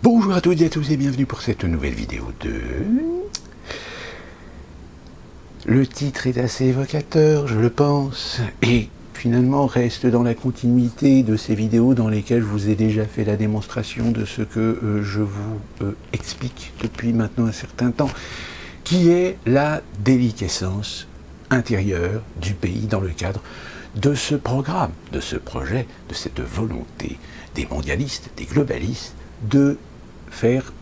Bonjour à toutes et à tous et bienvenue pour cette nouvelle vidéo de... Le titre est assez évocateur, je le pense, et finalement reste dans la continuité de ces vidéos dans lesquelles je vous ai déjà fait la démonstration de ce que je vous explique depuis maintenant un certain temps, qui est la déliquescence intérieure du pays dans le cadre de ce programme, de ce projet, de cette volonté des mondialistes, des globalistes, de faire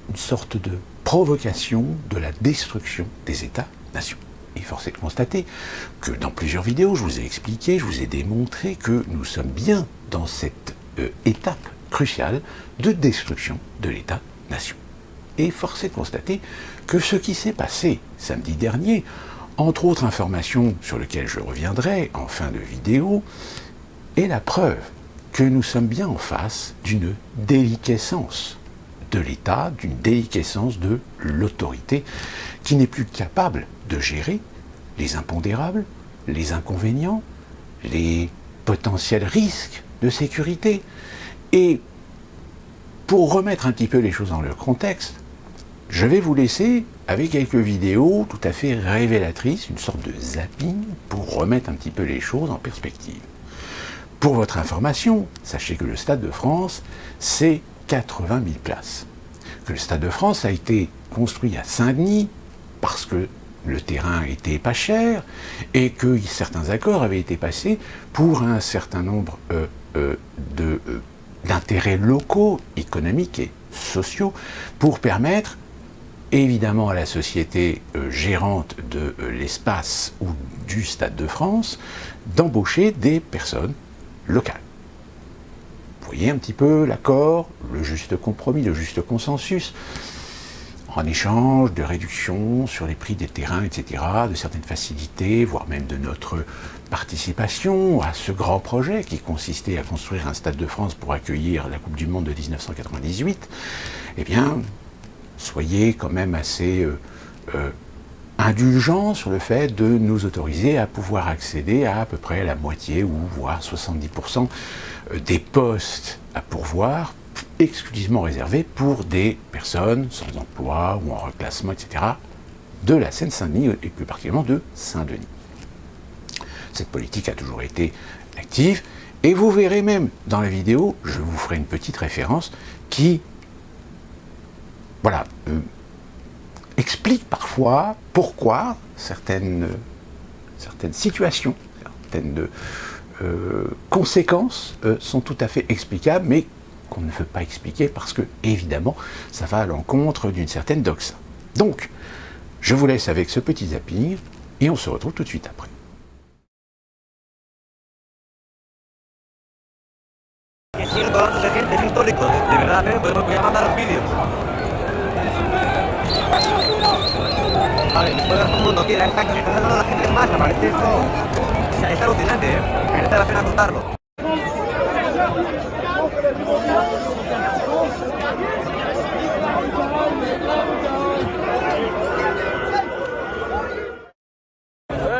une sorte de provocation de la destruction des États-nations. Et force est de constater que dans plusieurs vidéos, je vous ai expliqué, je vous ai démontré que nous sommes bien dans cette étape cruciale de destruction de l'État-nation. Et force est de constater que ce qui s'est passé samedi dernier, entre autres informations sur lesquelles je reviendrai en fin de vidéo, est la preuve que nous sommes bien en face d'une déliquescence de l'État, d'une déliquescence de l'autorité qui n'est plus capable de gérer les impondérables, les inconvénients, les potentiels risques de sécurité. Et pour remettre un petit peu les choses dans leur contexte, je vais vous laisser avec quelques vidéos tout à fait révélatrices, une sorte de zapping pour remettre un petit peu les choses en perspective. Pour votre information, sachez que le Stade de France, c'est 80 000 places. Que le Stade de France a été construit à Saint-Denis parce que le terrain était pas cher et que certains accords avaient été passés pour un certain nombre d'intérêts locaux, économiques et sociaux pour permettre évidemment à la société gérante de l'espace ou du Stade de France d'embaucher des personnes locales. Vous voyez un petit peu l'accord, le juste compromis, le juste consensus, en échange de réductions sur les prix des terrains, etc., de certaines facilités, voire même de notre participation à ce grand projet qui consistait à construire un Stade de France pour accueillir la Coupe du Monde de 1998, eh bien, soyez quand même assez indulgents sur le fait de nous autoriser à pouvoir accéder à peu près la moitié ou voire 70% des postes à pourvoir exclusivement réservés pour des personnes sans emploi ou en reclassement, etc. de la Seine-Saint-Denis et plus particulièrement de Saint-Denis. Cette politique a toujours été active et vous verrez même dans la vidéo, je vous ferai une petite référence qui explique parfois pourquoi certaines situations, certaines conséquences sont tout à fait explicables, mais qu'on ne veut pas expliquer parce que, évidemment, ça va à l'encontre d'une certaine doxa. Donc, je vous laisse avec ce petit zapping et on se retrouve tout de suite après. Todo el mundo quiere estar conectando a la gente en masa, parece eso. O sea, es alucinante, ¿eh? Merece la pena contarlo.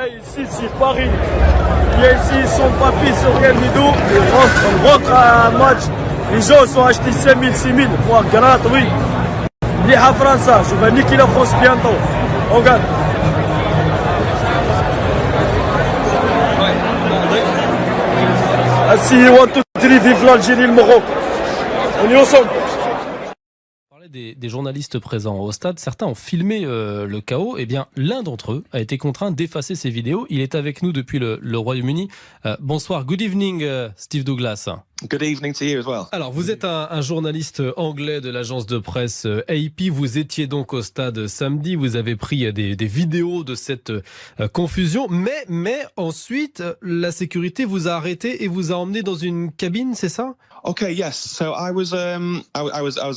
Ici c'est Paris. Il y a ici son papier sur Galmido. On rentre à un match. Les gens sont achetés 5 000, 6 000 pour un gratuit. Liha France, je vais niquer la France bientôt. On gagne. Assis, 1, 2, 3, vive l'Algérie, le Maroc. On est ensemble. Des journalistes présents au stade, certains ont filmé le chaos. Eh bien, l'un d'entre eux a été contraint d'effacer ces vidéos. Il est avec nous depuis le Royaume-Uni. Bonsoir, good evening, Steve Douglas. Good evening to you as well. Alors, vous êtes un journaliste anglais de l'agence de presse AP. Vous étiez donc au stade samedi. Vous avez pris des vidéos de cette confusion. Mais ensuite, la sécurité vous a arrêté et vous a emmené dans une cabine, c'est ça? Okay, yes. So I was a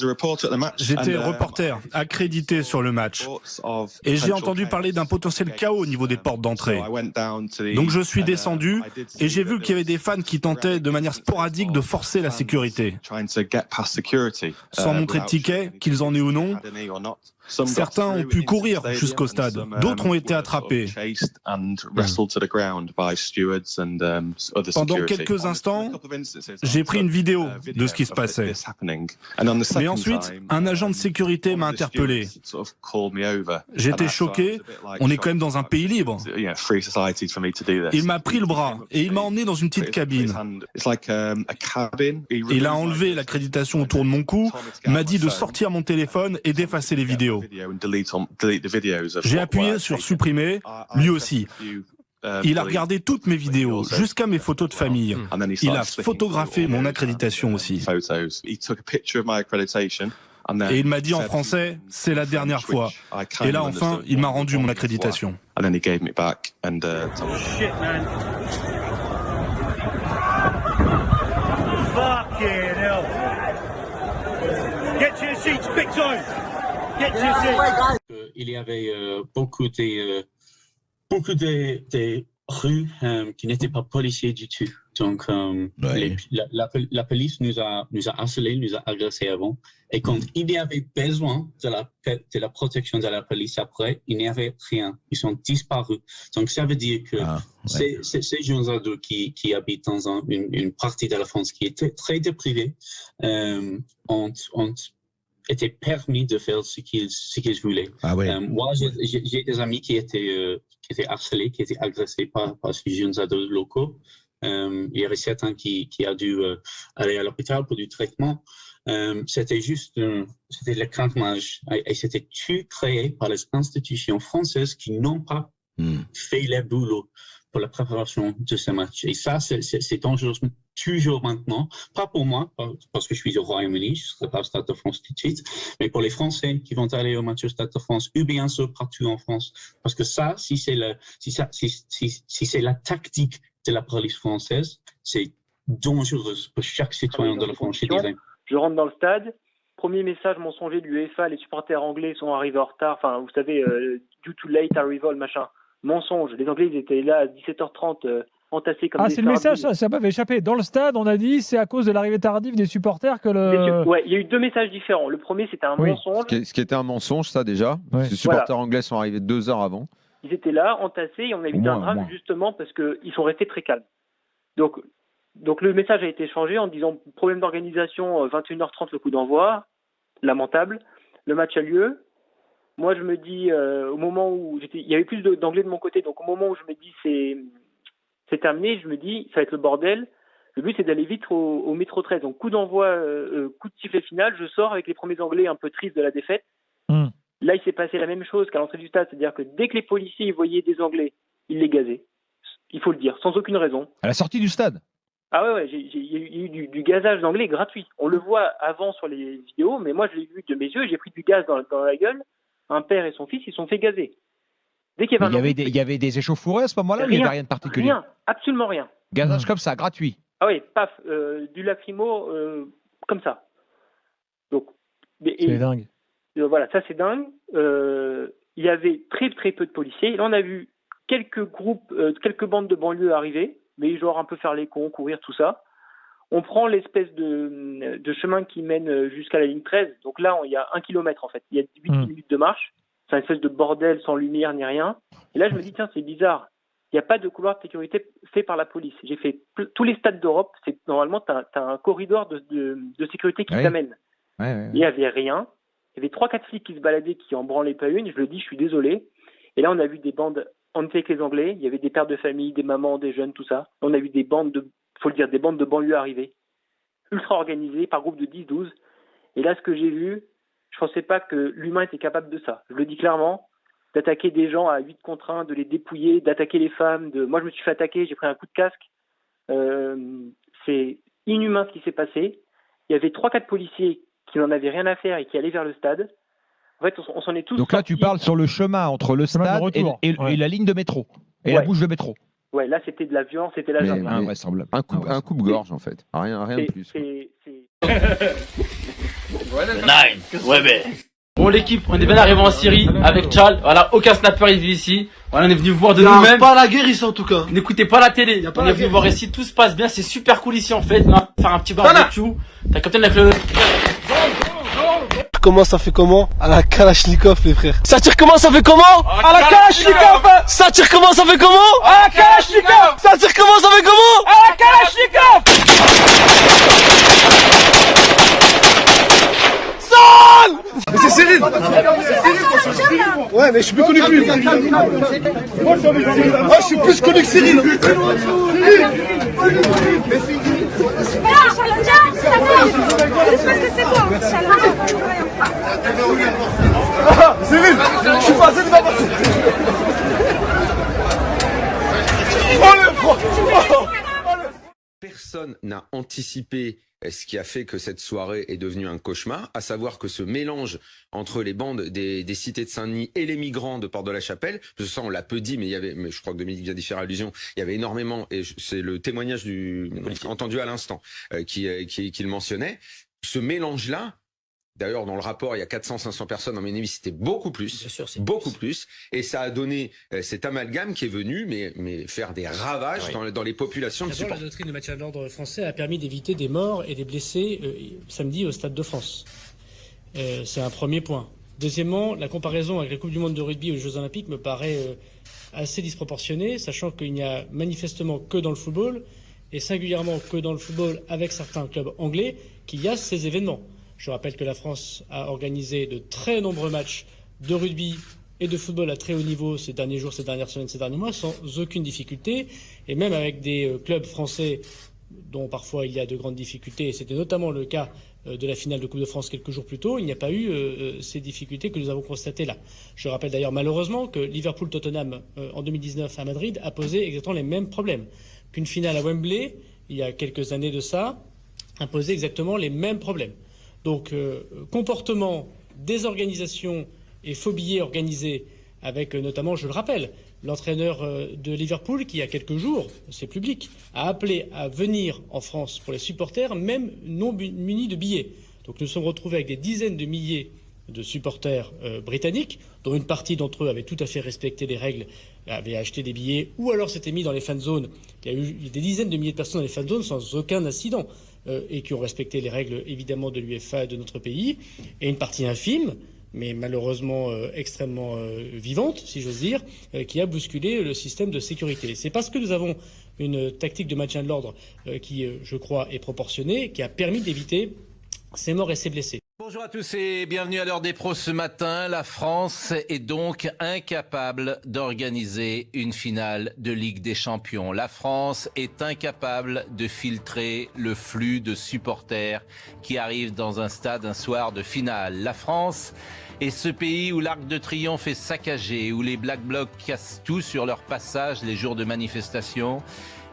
reporter at the match. J'étais reporter, accrédité sur le match. Et j'ai entendu parler d'un potentiel chaos au niveau des portes d'entrée. Donc je suis descendu et j'ai vu qu'il y avait des fans qui tentaient de manière sporadique de forcer la sécurité. Sans montrer de ticket, qu'ils en aient ou non. Certains ont pu courir jusqu'au stade, d'autres ont été attrapés. Pendant quelques instants, j'ai pris une vidéo de ce qui se passait. Mais ensuite, un agent de sécurité m'a interpellé. J'étais choqué, on est quand même dans un pays libre. Il m'a pris le bras et il m'a emmené dans une petite cabine. Il a enlevé l'accréditation autour de mon cou, m'a dit de sortir mon téléphone et d'effacer les vidéos. J'ai appuyé sur supprimer, lui aussi. Il a regardé toutes mes vidéos, jusqu'à mes photos de famille. Il a photographié mon accréditation aussi. Et il m'a dit en français, c'est la dernière fois. Et là, enfin, il m'a rendu mon accréditation. Il y avait beaucoup de rues qui n'étaient pas policiers du tout. Donc, la police nous a harcelés, nous a agressés avant. Et quand il y avait besoin de la protection de la police après, il n'y avait rien. Ils sont disparus. Donc, ça veut dire que ces jeunes ados qui habitent dans une partie de la France qui était très déprivée ont été permis de faire ce qu'ils voulaient. Moi, j'ai des amis qui étaient harcelés, qui étaient agressés par ces jeunes ados locaux. Il y avait certains qui a dû aller à l'hôpital pour du traitement. C'était le craquage et c'était tout créé par les institutions françaises qui n'ont pas fait le boulot pour la préparation de ce match. Et ça, c'est dangereux toujours maintenant. Pas pour moi, parce que je suis au Royaume-Uni, je ne serai pas au Stade de France tout de suite, mais pour les Français qui vont aller au match au Stade de France, ou bien sûr partout en France. Parce que ça, si c'est la tactique de la police française, c'est dangereux pour chaque citoyen de la France. Je rentre dans le stade, premier message mensonger de l'UEFA, les supporters anglais sont arrivés en retard, enfin vous savez, due to late arrival, machin. Mensonge, les Anglais ils étaient là à 17h30 entassés comme des c'est le message, ça m'avait échappé. Dans le stade, on a dit c'est à cause de l'arrivée tardive des supporters que le... Ouais, il y a eu deux messages différents. Le premier c'était un mensonge. Ce qui était un mensonge, ça déjà. Les supporters anglais sont arrivés 2 heures avant. Ils étaient là, entassés, et on a évité un drame justement parce qu'ils sont restés très calmes. Donc le message a été changé en disant problème d'organisation, 21h30 le coup d'envoi, lamentable, le match a lieu. Moi je me dis, au moment où il y avait plus d'anglais de mon côté, donc au moment où je me dis c'est terminé, je me dis ça va être le bordel. Le but c'est d'aller vite au métro 13. Donc coup d'envoi, coup de sifflet final, je sors avec les premiers anglais un peu tristes de la défaite. Là il s'est passé la même chose qu'à l'entrée du stade, c'est-à-dire que dès que les policiers voyaient des anglais, ils les gazaient. Il faut le dire, sans aucune raison. À la sortie du stade? Ah ouais, il y a eu du gazage d'anglais gratuit. On le voit avant sur les vidéos, mais moi je l'ai vu de mes yeux, j'ai pris du gaz dans la gueule. Un père et son fils, ils sont fait gazer. Dès qu'il y avait il y avait des échauffourées à ce moment-là, ou il n'y avait rien de particulier? Rien, absolument rien. Gazage comme ça, gratuit? Ah oui, paf, du lacrymo comme ça. Donc, c'est dingue. Voilà, ça c'est dingue. Il y avait très très peu de policiers. Là on a vu quelques groupes, quelques bandes de banlieue arriver, mais genre un peu faire les cons, courir, tout ça. On prend l'espèce de chemin qui mène jusqu'à la ligne 13. Donc là, il y a 1 kilomètre en fait. Il y a 8 minutes de marche. C'est une espèce de bordel sans lumière ni rien. Et là, je me dis, tiens, c'est bizarre. Il n'y a pas de couloir de sécurité fait par la police. J'ai fait tous les stades d'Europe. Normalement, tu as un corridor de sécurité qui t'amène. Il n'y avait rien. Il y avait 3-4 flics qui se baladaient, qui en branlaient pas une. Je le dis, je suis désolé. Et là, on a vu des bandes avec les Anglais. Il y avait des pères de famille, des mamans, des jeunes, tout ça. On a vu des bandes des bandes de banlieue arriver, ultra organisées, par groupe de 10-12. Et là, ce que j'ai vu, je pensais pas que l'humain était capable de ça. Je le dis clairement, d'attaquer des gens à 8 contre 1, de les dépouiller, d'attaquer les femmes. Moi, je me suis fait attaquer, j'ai pris un coup de casque. C'est inhumain ce qui s'est passé. Il y avait 3-4 policiers qui n'en avaient rien à faire et qui allaient vers le stade. En fait, on s'en est tous Donc là, tu parles sur le chemin entre le stade et la ligne de métro, et la bouche de métro. Ouais, là c'était de la violence, c'était la jungle. Un coupe-gorge en fait, rien de plus. Bon l'équipe, on est bien arrivé en Syrie avec Charles, voilà, aucun snapper est venu ici, voilà, on est venu voir de nous-mêmes. Pas la guerre ici en tout cas. N'écoutez pas la télé, on est venu voir ici, tout se passe bien, c'est super cool ici en fait, on va faire un petit barbecue, t'as capté avec le... tire comment, ça fait comment? À la Kalachnikov, les frères. Ça tire comment, ça fait comment? À la Kalachnikov. Ça tire comment, ça fait comment? À la Kalachnikov. Ça tire comment, ça fait comment? À la Kalachnikov. Sale. Mais c'est Cyril. Ouais, mais je suis plus connu que lui. Moi, je suis plus connu que Cyril. Cyril, je suis passé de ma partie. Personne n'a anticipé ce qui a fait que cette soirée est devenue un cauchemar, à savoir que ce mélange entre les bandes des cités de Saint-Denis et les migrants de Porte-de-la-Chapelle, ça on l'a peu dit, mais je crois que Dominique vient d'y faire allusion, il y avait énormément, et c'est le témoignage entendu à l'instant qui le mentionnait, ce mélange-là. D'ailleurs, dans le rapport, il y a 400-500 personnes. En Ménévis, c'était beaucoup plus. Bien sûr, beaucoup plus. Et ça a donné cet amalgame qui est venu, mais faire des ravages dans les populations de supporters. La doctrine de maintien de l'ordre français a permis d'éviter des morts et des blessés samedi au Stade de France. C'est un premier point. Deuxièmement, la comparaison avec la Coupe du Monde de rugby aux Jeux Olympiques me paraît assez disproportionnée, sachant qu'il n'y a manifestement que dans le football, et singulièrement que dans le football avec certains clubs anglais, qu'il y a ces événements. Je rappelle que la France a organisé de très nombreux matchs de rugby et de football à très haut niveau ces derniers jours, ces dernières semaines, ces derniers mois, sans aucune difficulté. Et même avec des clubs français dont parfois il y a de grandes difficultés, et c'était notamment le cas de la finale de Coupe de France quelques jours plus tôt, il n'y a pas eu ces difficultés que nous avons constatées là. Je rappelle d'ailleurs malheureusement que Liverpool-Tottenham en 2019 à Madrid a posé exactement les mêmes problèmes. Qu'une finale à Wembley, il y a quelques années de ça, a posé exactement les mêmes problèmes. Donc, comportement, désorganisation et faux billets organisés avec notamment, je le rappelle, l'entraîneur de Liverpool qui, il y a quelques jours, c'est public, a appelé à venir en France pour les supporters, même non munis de billets. Donc nous sommes retrouvés avec des dizaines de milliers de supporters britanniques, dont une partie d'entre eux avaient tout à fait respecté les règles, avaient acheté des billets, ou alors s'étaient mis dans les fan zones. Il y a eu des dizaines de milliers de personnes dans les fan zones sans aucun incident. Et qui ont respecté les règles évidemment de l'UEFA et de notre pays, et une partie infime, mais malheureusement extrêmement vivante, si j'ose dire, qui a bousculé le système de sécurité. C'est parce que nous avons une tactique de maintien de l'ordre qui, je crois, est proportionnée, qui a permis d'éviter ces morts et ces blessés. Bonjour à tous et bienvenue à l'heure des pros ce matin. La France est donc incapable d'organiser une finale de Ligue des Champions. La France est incapable de filtrer le flux de supporters qui arrivent dans un stade un soir de finale. La France est ce pays où l'Arc de Triomphe est saccagé, où les Black Blocs cassent tout sur leur passage les jours de manifestation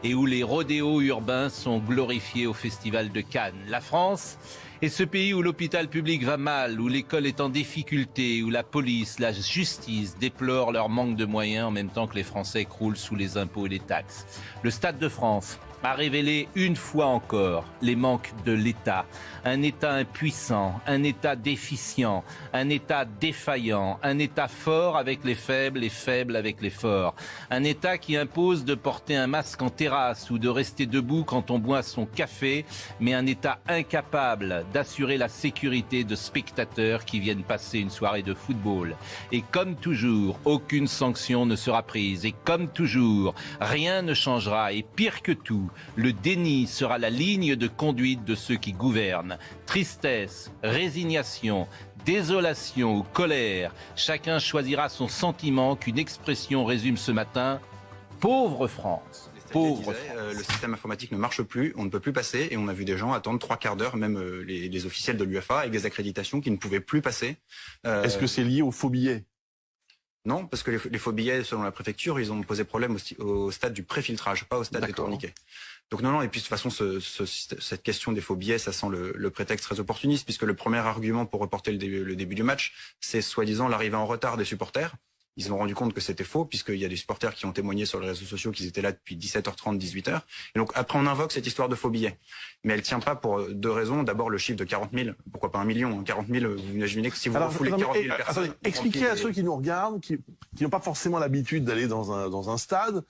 et où les rodéos urbains sont glorifiés au Festival de Cannes. La France est ce pays où l'hôpital public va mal, où l'école est en difficulté, où la police, la justice déplorent leur manque de moyens en même temps que les Français croulent sous les impôts et les taxes. Le Stade de France a révélé une fois encore les manques de l'État. Un État impuissant, un État déficient, un État défaillant, un État fort avec les faibles et faible avec les forts. Un État qui impose de porter un masque en terrasse ou de rester debout quand on boit son café, mais un État incapable d'assurer la sécurité de spectateurs qui viennent passer une soirée de football. Et comme toujours, aucune sanction ne sera prise. Et comme toujours, rien ne changera. Et pire que tout, le déni sera la ligne de conduite de ceux qui gouvernent. Tristesse, résignation, désolation ou colère, chacun choisira son sentiment qu'une expression résume ce matin. Pauvre France. Pauvre France. Le système informatique ne marche plus, on ne peut plus passer et on a vu des gens attendre 3/4 d'heure, même les officiels de l'UEFA avec des accréditations qui ne pouvaient plus passer. Est-ce que c'est lié aux faux billets ? Non, parce que les faux billets, selon la préfecture, ils ont posé problème au stade du préfiltrage, pas au stade des tourniquets. Donc non, et puis de toute façon, cette question des faux billets, ça sent le prétexte très opportuniste, puisque le premier argument pour reporter le début du match, c'est soi-disant l'arrivée en retard des supporters. Ils se sont rendus compte que c'était faux, puisqu'il y a des supporters qui ont témoigné sur les réseaux sociaux qu'ils étaient là depuis 17h30, 18h. Et donc après, on invoque cette histoire de faux billets. Mais elle tient pas pour deux raisons. D'abord, le chiffre de 40 000. Pourquoi pas 1 million? 40 000, vous imaginez que si vous refoulez 40 000 personnes... Attendez, expliquez à ceux qui nous regardent, qui n'ont pas forcément l'habitude d'aller dans un stade,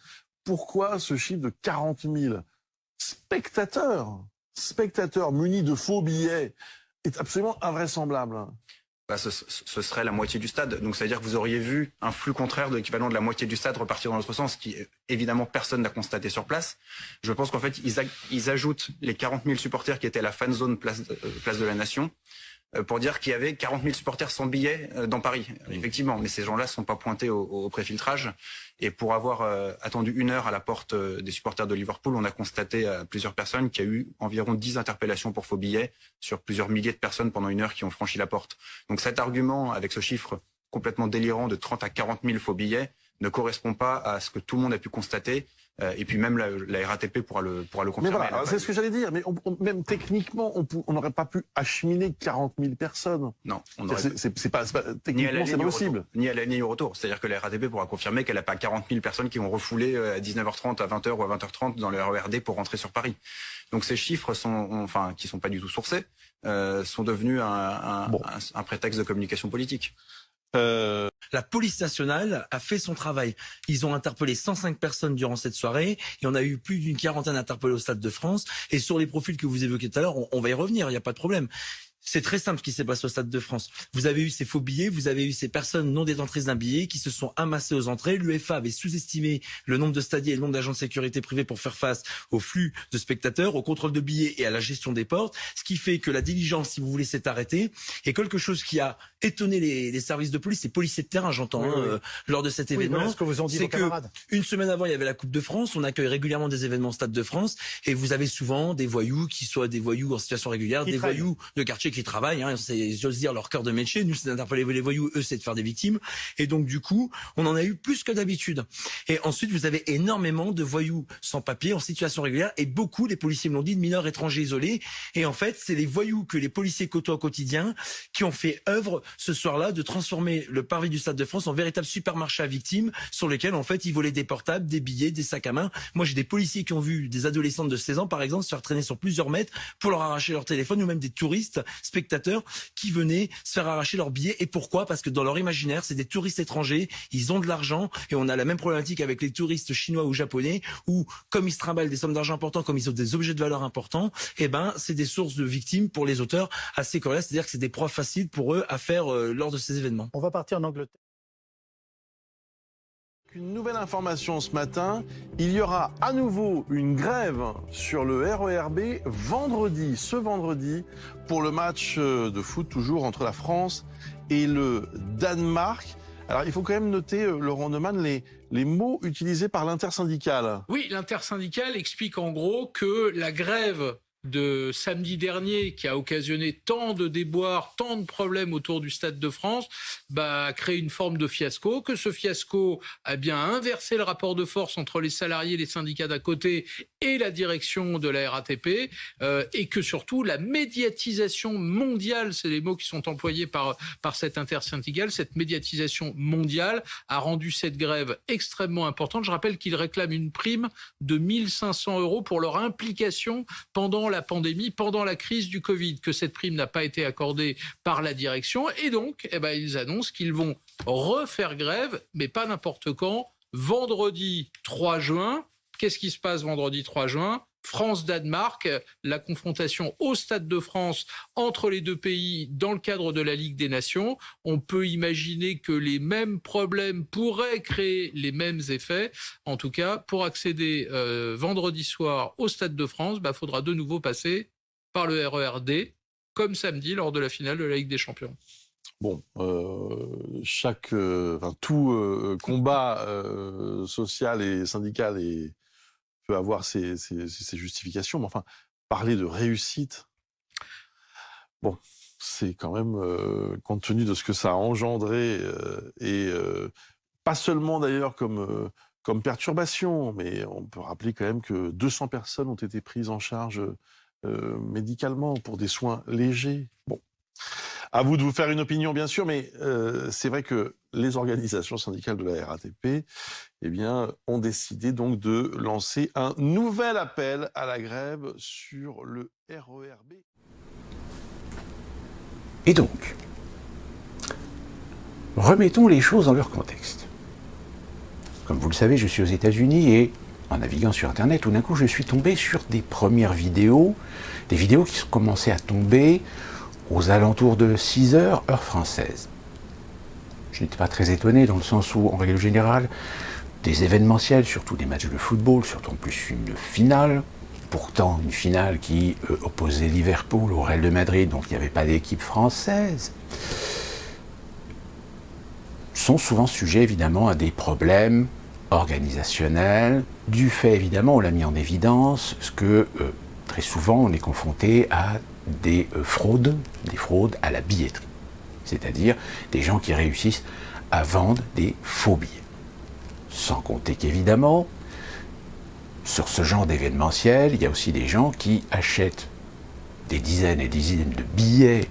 pourquoi ce chiffre de 40 000 spectateurs munis de faux billets est absolument invraisemblable. ce serait la moitié du stade. Donc, c'est-à-dire que vous auriez vu un flux contraire de l'équivalent de la moitié du stade repartir dans l'autre sens, qui, évidemment, personne n'a constaté sur place. Je pense qu'en fait, ils ajoutent les 40 000 supporters qui étaient à la fan zone place de la Nation pour dire qu'il y avait 40 000 supporters sans billets dans Paris. Effectivement, mais ces gens-là ne sont pas pointés au préfiltrage. Et pour avoir attendu 1 heure à la porte des supporters de Liverpool, on a constaté à plusieurs personnes qu'il y a eu environ 10 interpellations pour faux billets sur plusieurs milliers de personnes pendant 1 heure qui ont franchi la porte. Donc cet argument, avec ce chiffre complètement délirant de 30 à 40 000 faux billets, ne correspond pas à ce que tout le monde a pu constater. Et puis même la RATP pourra le confirmer. Mais voilà, c'est ce que j'allais dire. Mais même techniquement, on n'aurait pas pu acheminer 40 000 personnes. Non, c'est pas techniquement c'est possible. Ni à l'aller ni au retour. C'est-à-dire que la RATP pourra confirmer qu'elle n'a pas 40 000 personnes qui ont refoulé à 19h30, à 20h ou à 20h30 dans le RERD pour rentrer sur Paris. Donc ces chiffres qui sont pas du tout sourcés, sont devenus un prétexte de communication politique. La police nationale a fait son travail. Ils ont interpellé 105 personnes durant cette soirée et on a eu plus d'une quarantaine interpellés au Stade de France. Et sur les profils que vous évoquiez tout à l'heure, on va y revenir, il n'y a pas de problème. C'est très simple ce qui s'est passé au Stade de France. Vous avez eu ces faux billets, vous avez eu ces personnes non détentrices d'un billet qui se sont amassées aux entrées. L'UEFA avait sous-estimé le nombre de stadiers et le nombre d'agents de sécurité privés pour faire face au flux de spectateurs, au contrôle de billets et à la gestion des portes. Ce qui fait que la diligence, si vous voulez, s'est arrêtée. Et quelque chose qui a étonné les services de police, les policiers de terrain, j'entends, lors de cet événement. Voilà ce que vous en dites vos camarades. Une semaine avant, il y avait la Coupe de France. On accueille régulièrement des événements au Stade de France. Et vous avez souvent des voyous qui soient des voyous en situation régulière, des voyous de quartier qui travaillent. C'est, j'ose dire, leur cœur de métier. Nous, c'est d'interpeller les voyous. Eux, c'est de faire des victimes. Et donc, du coup, on en a eu plus que d'habitude. Et ensuite, vous avez énormément de voyous sans papier, en situation régulière. Et beaucoup, les policiers me l'ont dit, de mineurs étrangers isolés. Et en fait, c'est les voyous que les policiers côtoient au quotidien qui ont fait œuvre ce soir-là de transformer le parvis du Stade de France en véritable supermarché à victimes sur lesquels, en fait, ils volaient des portables, des billets, des sacs à main. Moi, j'ai des policiers qui ont vu des adolescentes de 16 ans, par exemple, se faire traîner sur plusieurs mètres pour leur arracher leur téléphone, ou même des touristes, spectateurs, qui venaient se faire arracher leurs billets. Et pourquoi? Parce que dans leur imaginaire, c'est des touristes étrangers, ils ont de l'argent, et on a la même problématique avec les touristes chinois ou japonais, où, comme ils se trimballent des sommes d'argent importantes, comme ils ont des objets de valeur importants, eh ben, c'est des sources de victimes pour les auteurs assez coriaces, c'est-à-dire que c'est des proies faciles pour eux à faire lors de ces événements. On va partir en Angleterre. Une nouvelle information ce matin, il y aura à nouveau une grève sur le RERB ce vendredi, pour le match de foot toujours entre la France et le Danemark. Alors il faut quand même noter, Laurent Neumann, les mots utilisés par l'intersyndicale. Oui, l'intersyndicale explique en gros que la grève de samedi dernier, qui a occasionné tant de déboires, tant de problèmes autour du Stade de France, a créé une forme de fiasco, que ce fiasco a bien inversé le rapport de force entre les salariés, les syndicats d'un côté et la direction de la RATP, et que surtout la médiatisation mondiale, c'est les mots qui sont employés par cette intersyndicale, cette médiatisation mondiale a rendu cette grève extrêmement importante. Je rappelle qu'ils réclament une prime de 1 500 € pour leur implication pendant la pandémie, pendant la crise du Covid, que cette prime n'a pas été accordée par la direction. Et donc, ils annoncent qu'ils vont refaire grève, mais pas n'importe quand, vendredi 3 juin. Qu'est-ce qui se passe vendredi 3 juin ? France-Danemark, la confrontation au Stade de France entre les deux pays dans le cadre de la Ligue des Nations. On peut imaginer que les mêmes problèmes pourraient créer les mêmes effets. En tout cas, pour accéder vendredi soir au Stade de France, faudra de nouveau passer par le RERD, comme samedi lors de la finale de la Ligue des Champions. Bon, tout combat social et syndical peut avoir ses justifications, mais enfin, parler de réussite, bon, c'est quand même, compte tenu de ce que ça a engendré, et pas seulement d'ailleurs comme perturbation, mais on peut rappeler quand même que 200 personnes ont été prises en charge médicalement pour des soins légers. Bon, à vous de vous faire une opinion, bien sûr, mais c'est vrai que les organisations syndicales de la RATP ont décidé donc de lancer un nouvel appel à la grève sur le RERB. Et donc, remettons les choses dans leur contexte. Comme vous le savez, je suis aux États-Unis et en naviguant sur Internet, tout d'un coup, je suis tombé sur des premières vidéos, des vidéos qui commençaient à tomber, aux alentours de 6 heures, heure française. Je n'étais pas très étonné dans le sens où, en règle générale, des événementiels, surtout des matchs de football, surtout en plus une finale, pourtant une finale qui opposait Liverpool au Real de Madrid, donc il n'y avait pas d'équipe française, sont souvent sujets évidemment à des problèmes organisationnels, du fait évidemment, on l'a mis en évidence, ce que très souvent on est confronté à des fraudes à la billetterie, c'est-à-dire des gens qui réussissent à vendre des faux billets. Sans compter qu'évidemment, sur ce genre d'événementiel, il y a aussi des gens qui achètent des dizaines et des dizaines de billets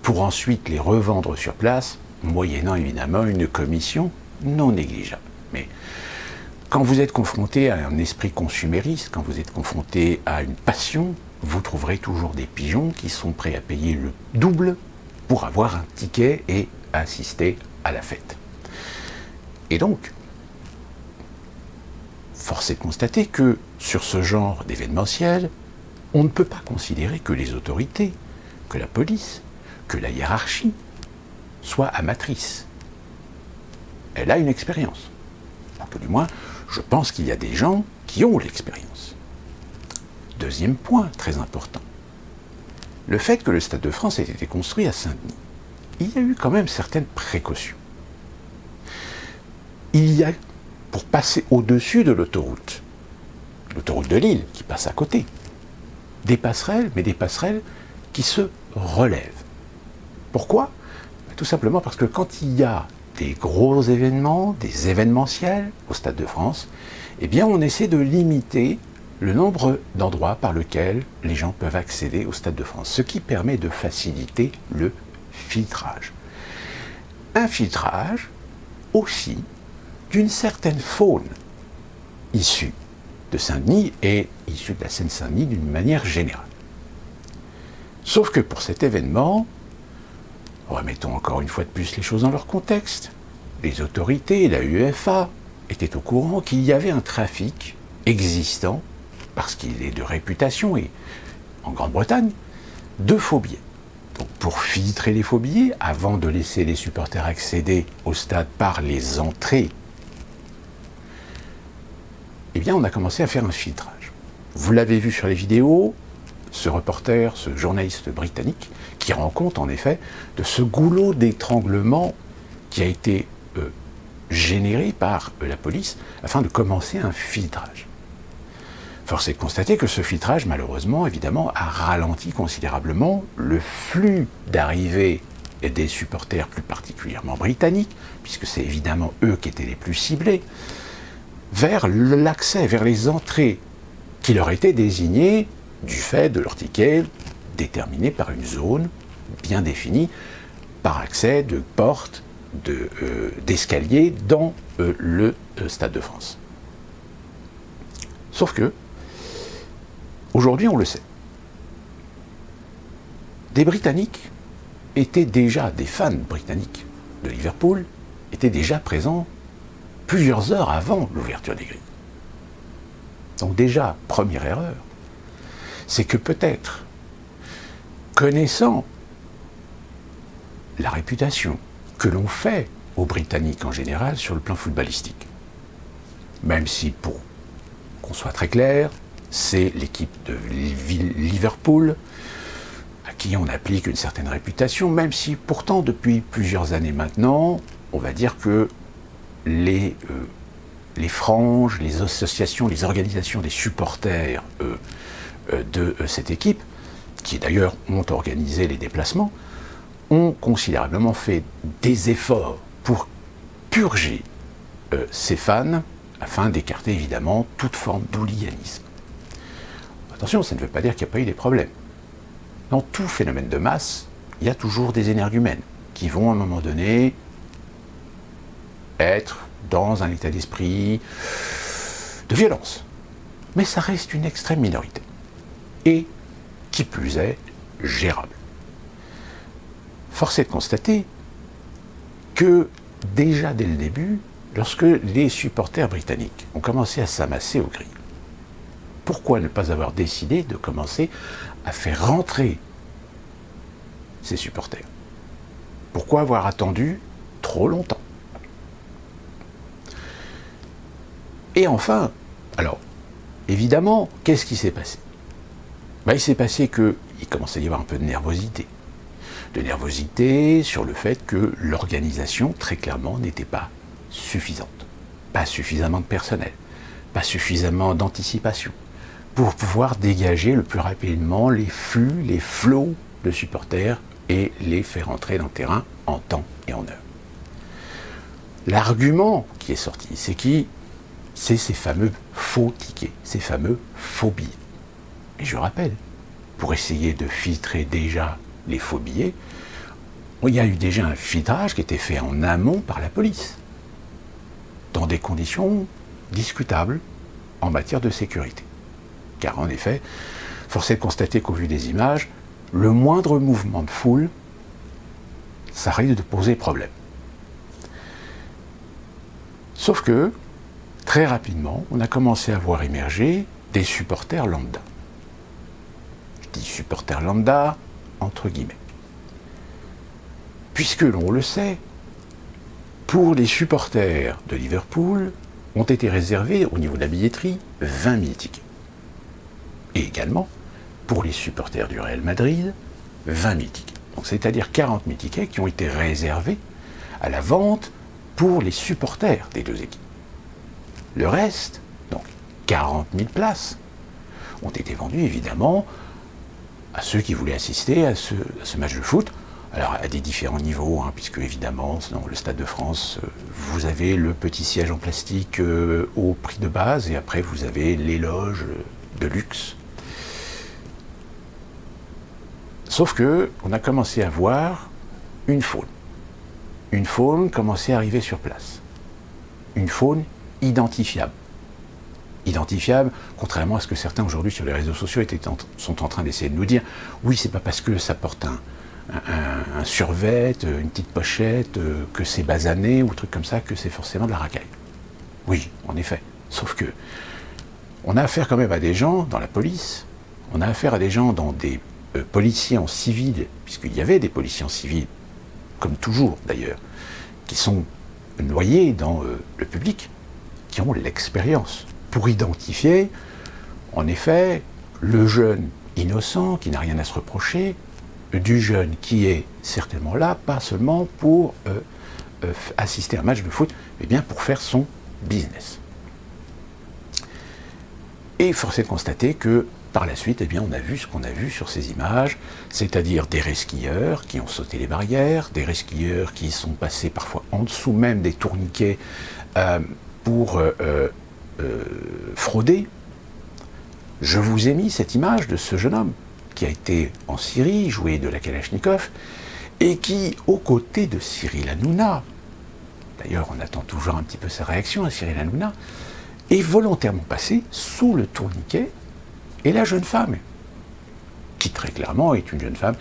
pour ensuite les revendre sur place, moyennant évidemment une commission non négligeable. Mais quand vous êtes confronté à un esprit consumériste, quand vous êtes confronté à une passion, vous trouverez toujours des pigeons qui sont prêts à payer le double pour avoir un ticket et assister à la fête. Et donc, force est de constater que sur ce genre d'événementiel, on ne peut pas considérer que les autorités, que la police, que la hiérarchie soient amatrices. Elle a une expérience. Un peu du moins, je pense qu'il y a des gens qui ont l'expérience. Deuxième point très important. Le fait que le Stade de France ait été construit à Saint-Denis, il y a eu quand même certaines précautions. Il y a, pour passer au-dessus de l'autoroute de Lille qui passe à côté, des passerelles, mais des passerelles qui se relèvent. Pourquoi ? Tout simplement parce que quand il y a des gros événements, des événementiels au Stade de France, eh bien on essaie de limiter le nombre d'endroits par lesquels les gens peuvent accéder au Stade de France, ce qui permet de faciliter le filtrage. Un filtrage aussi d'une certaine faune issue de Saint-Denis et issue de la Seine-Saint-Denis d'une manière générale. Sauf que pour cet événement, remettons encore une fois de plus les choses dans leur contexte, les autorités, la UEFA, étaient au courant qu'il y avait un trafic existant, parce qu'il est de réputation, et en Grande-Bretagne, de faux billets. Donc pour filtrer les faux billets, avant de laisser les supporters accéder au stade par les entrées, eh bien on a commencé à faire un filtrage. Vous l'avez vu sur les vidéos, ce reporter, ce journaliste britannique, qui rend compte en effet de ce goulot d'étranglement qui a été généré par la police afin de commencer un filtrage. Force est de constater que ce filtrage, malheureusement, évidemment, a ralenti considérablement le flux d'arrivée des supporters, plus particulièrement britanniques, puisque c'est évidemment eux qui étaient les plus ciblés, vers l'accès, vers les entrées qui leur étaient désignées du fait de leur ticket déterminé par une zone bien définie, par accès de portes, d'escaliers dans le Stade de France. Sauf que, aujourd'hui on le sait, des Britanniques étaient déjà, des fans britanniques de Liverpool, étaient déjà présents plusieurs heures avant l'ouverture des grilles. Donc déjà, première erreur, c'est que peut-être, connaissant la réputation que l'on fait aux Britanniques en général sur le plan footballistique, même si, pour qu'on soit très clair, c'est l'équipe de Liverpool à qui on applique une certaine réputation, même si pourtant depuis plusieurs années maintenant, on va dire que les franges, les associations, les organisations des supporters de cette équipe, qui d'ailleurs ont organisé les déplacements, ont considérablement fait des efforts pour purger ces fans afin d'écarter évidemment toute forme d'hooliganisme. Attention, ça ne veut pas dire qu'il n'y a pas eu des problèmes. Dans tout phénomène de masse, il y a toujours des énergumènes qui vont à un moment donné être dans un état d'esprit de violence. Mais ça reste une extrême minorité. Et, qui plus est, gérable. Force est de constater que, déjà dès le début, lorsque les supporters britanniques ont commencé à s'amasser aux grilles, pourquoi ne pas avoir décidé de commencer à faire rentrer ces supporters? Pourquoi avoir attendu trop longtemps? Et enfin, alors, évidemment, qu'est-ce qui s'est passé? Il s'est passé qu'il commençait à y avoir un peu de nervosité. De nervosité sur le fait que l'organisation, très clairement, n'était pas suffisante. Pas suffisamment de personnel, pas suffisamment d'anticipation, pour pouvoir dégager le plus rapidement les flux, les flots de supporters et les faire entrer dans le terrain en temps et en heure. L'argument qui est sorti, c'est ces fameux faux tickets, ces fameux faux billets. Et je rappelle, pour essayer de filtrer déjà les faux billets, il y a eu déjà un filtrage qui était fait en amont par la police, dans des conditions discutables en matière de sécurité. Car en effet, force est de constater qu'au vu des images, le moindre mouvement de foule, ça risque de poser problème. Sauf que, très rapidement, on a commencé à voir émerger des supporters lambda. Je dis supporters lambda, entre guillemets. Puisque l'on le sait, pour les supporters de Liverpool, ont été réservés au niveau de la billetterie 20 000 tickets. Et également, pour les supporters du Real Madrid, 20 000 tickets. Donc c'est-à-dire 40 000 tickets qui ont été réservés à la vente pour les supporters des deux équipes. Le reste, donc 40 000 places, ont été vendues évidemment à ceux qui voulaient assister à ce match de foot. Alors à des différents niveaux, puisque évidemment, dans le Stade de France, vous avez le petit siège en plastique au prix de base, et après vous avez les loges de luxe. Sauf que on a commencé à voir une faune. Une faune commençait à arriver sur place. Une faune identifiable. Identifiable, contrairement à ce que certains aujourd'hui sur les réseaux sociaux sont en train d'essayer de nous dire. Oui, c'est pas parce que ça porte un survêt, une petite pochette, que c'est basané ou truc comme ça, que c'est forcément de la racaille. Oui, en effet. Sauf que on a affaire quand même à des gens dans la police, on a affaire à des gens dans des policiers en civil, puisqu'il y avait des policiers en civil, comme toujours d'ailleurs, qui sont noyés dans le public, qui ont l'expérience pour identifier, en effet, le jeune innocent qui n'a rien à se reprocher, du jeune qui est certainement là, pas seulement pour assister à un match de foot, mais bien pour faire son business. Et force est de constater que par la suite, on a vu ce qu'on a vu sur ces images, c'est-à-dire des resquilleurs qui ont sauté les barrières, des resquilleurs qui sont passés parfois en dessous même des tourniquets pour frauder. Je vous ai mis cette image de ce jeune homme qui a été en Syrie, joué de la Kalachnikov, et qui, aux côtés de Cyril Hanouna, d'ailleurs on attend toujours un petit peu sa réaction à Cyril Hanouna, est volontairement passé sous le tourniquet, et la jeune femme, qui très clairement est une jeune femme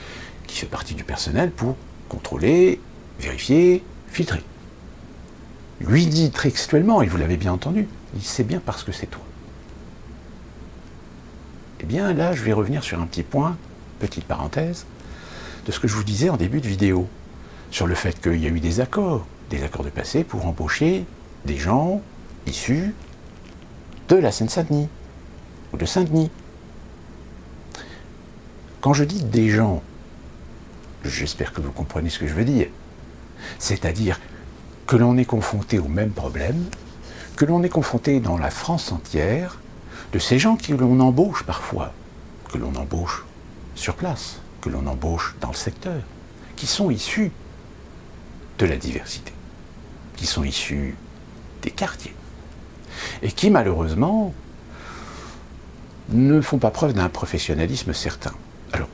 qui fait partie du personnel pour contrôler, vérifier, filtrer. Lui dit textuellement, et vous l'avez bien entendu, il dit c'est bien parce que c'est toi. Eh bien là, je vais revenir sur un petit point, petite parenthèse, de ce que je vous disais en début de vidéo, sur le fait qu'il y a eu des accords de passé pour embaucher des gens issus de la Seine-Saint-Denis, ou de Saint-Denis. Quand je dis des gens, j'espère que vous comprenez ce que je veux dire, c'est-à-dire que l'on est confronté au même problème, que l'on est confronté dans la France entière, de ces gens que l'on embauche parfois, que l'on embauche sur place, que l'on embauche dans le secteur, qui sont issus de la diversité, qui sont issus des quartiers, et qui malheureusement ne font pas preuve d'un professionnalisme certain. Alors,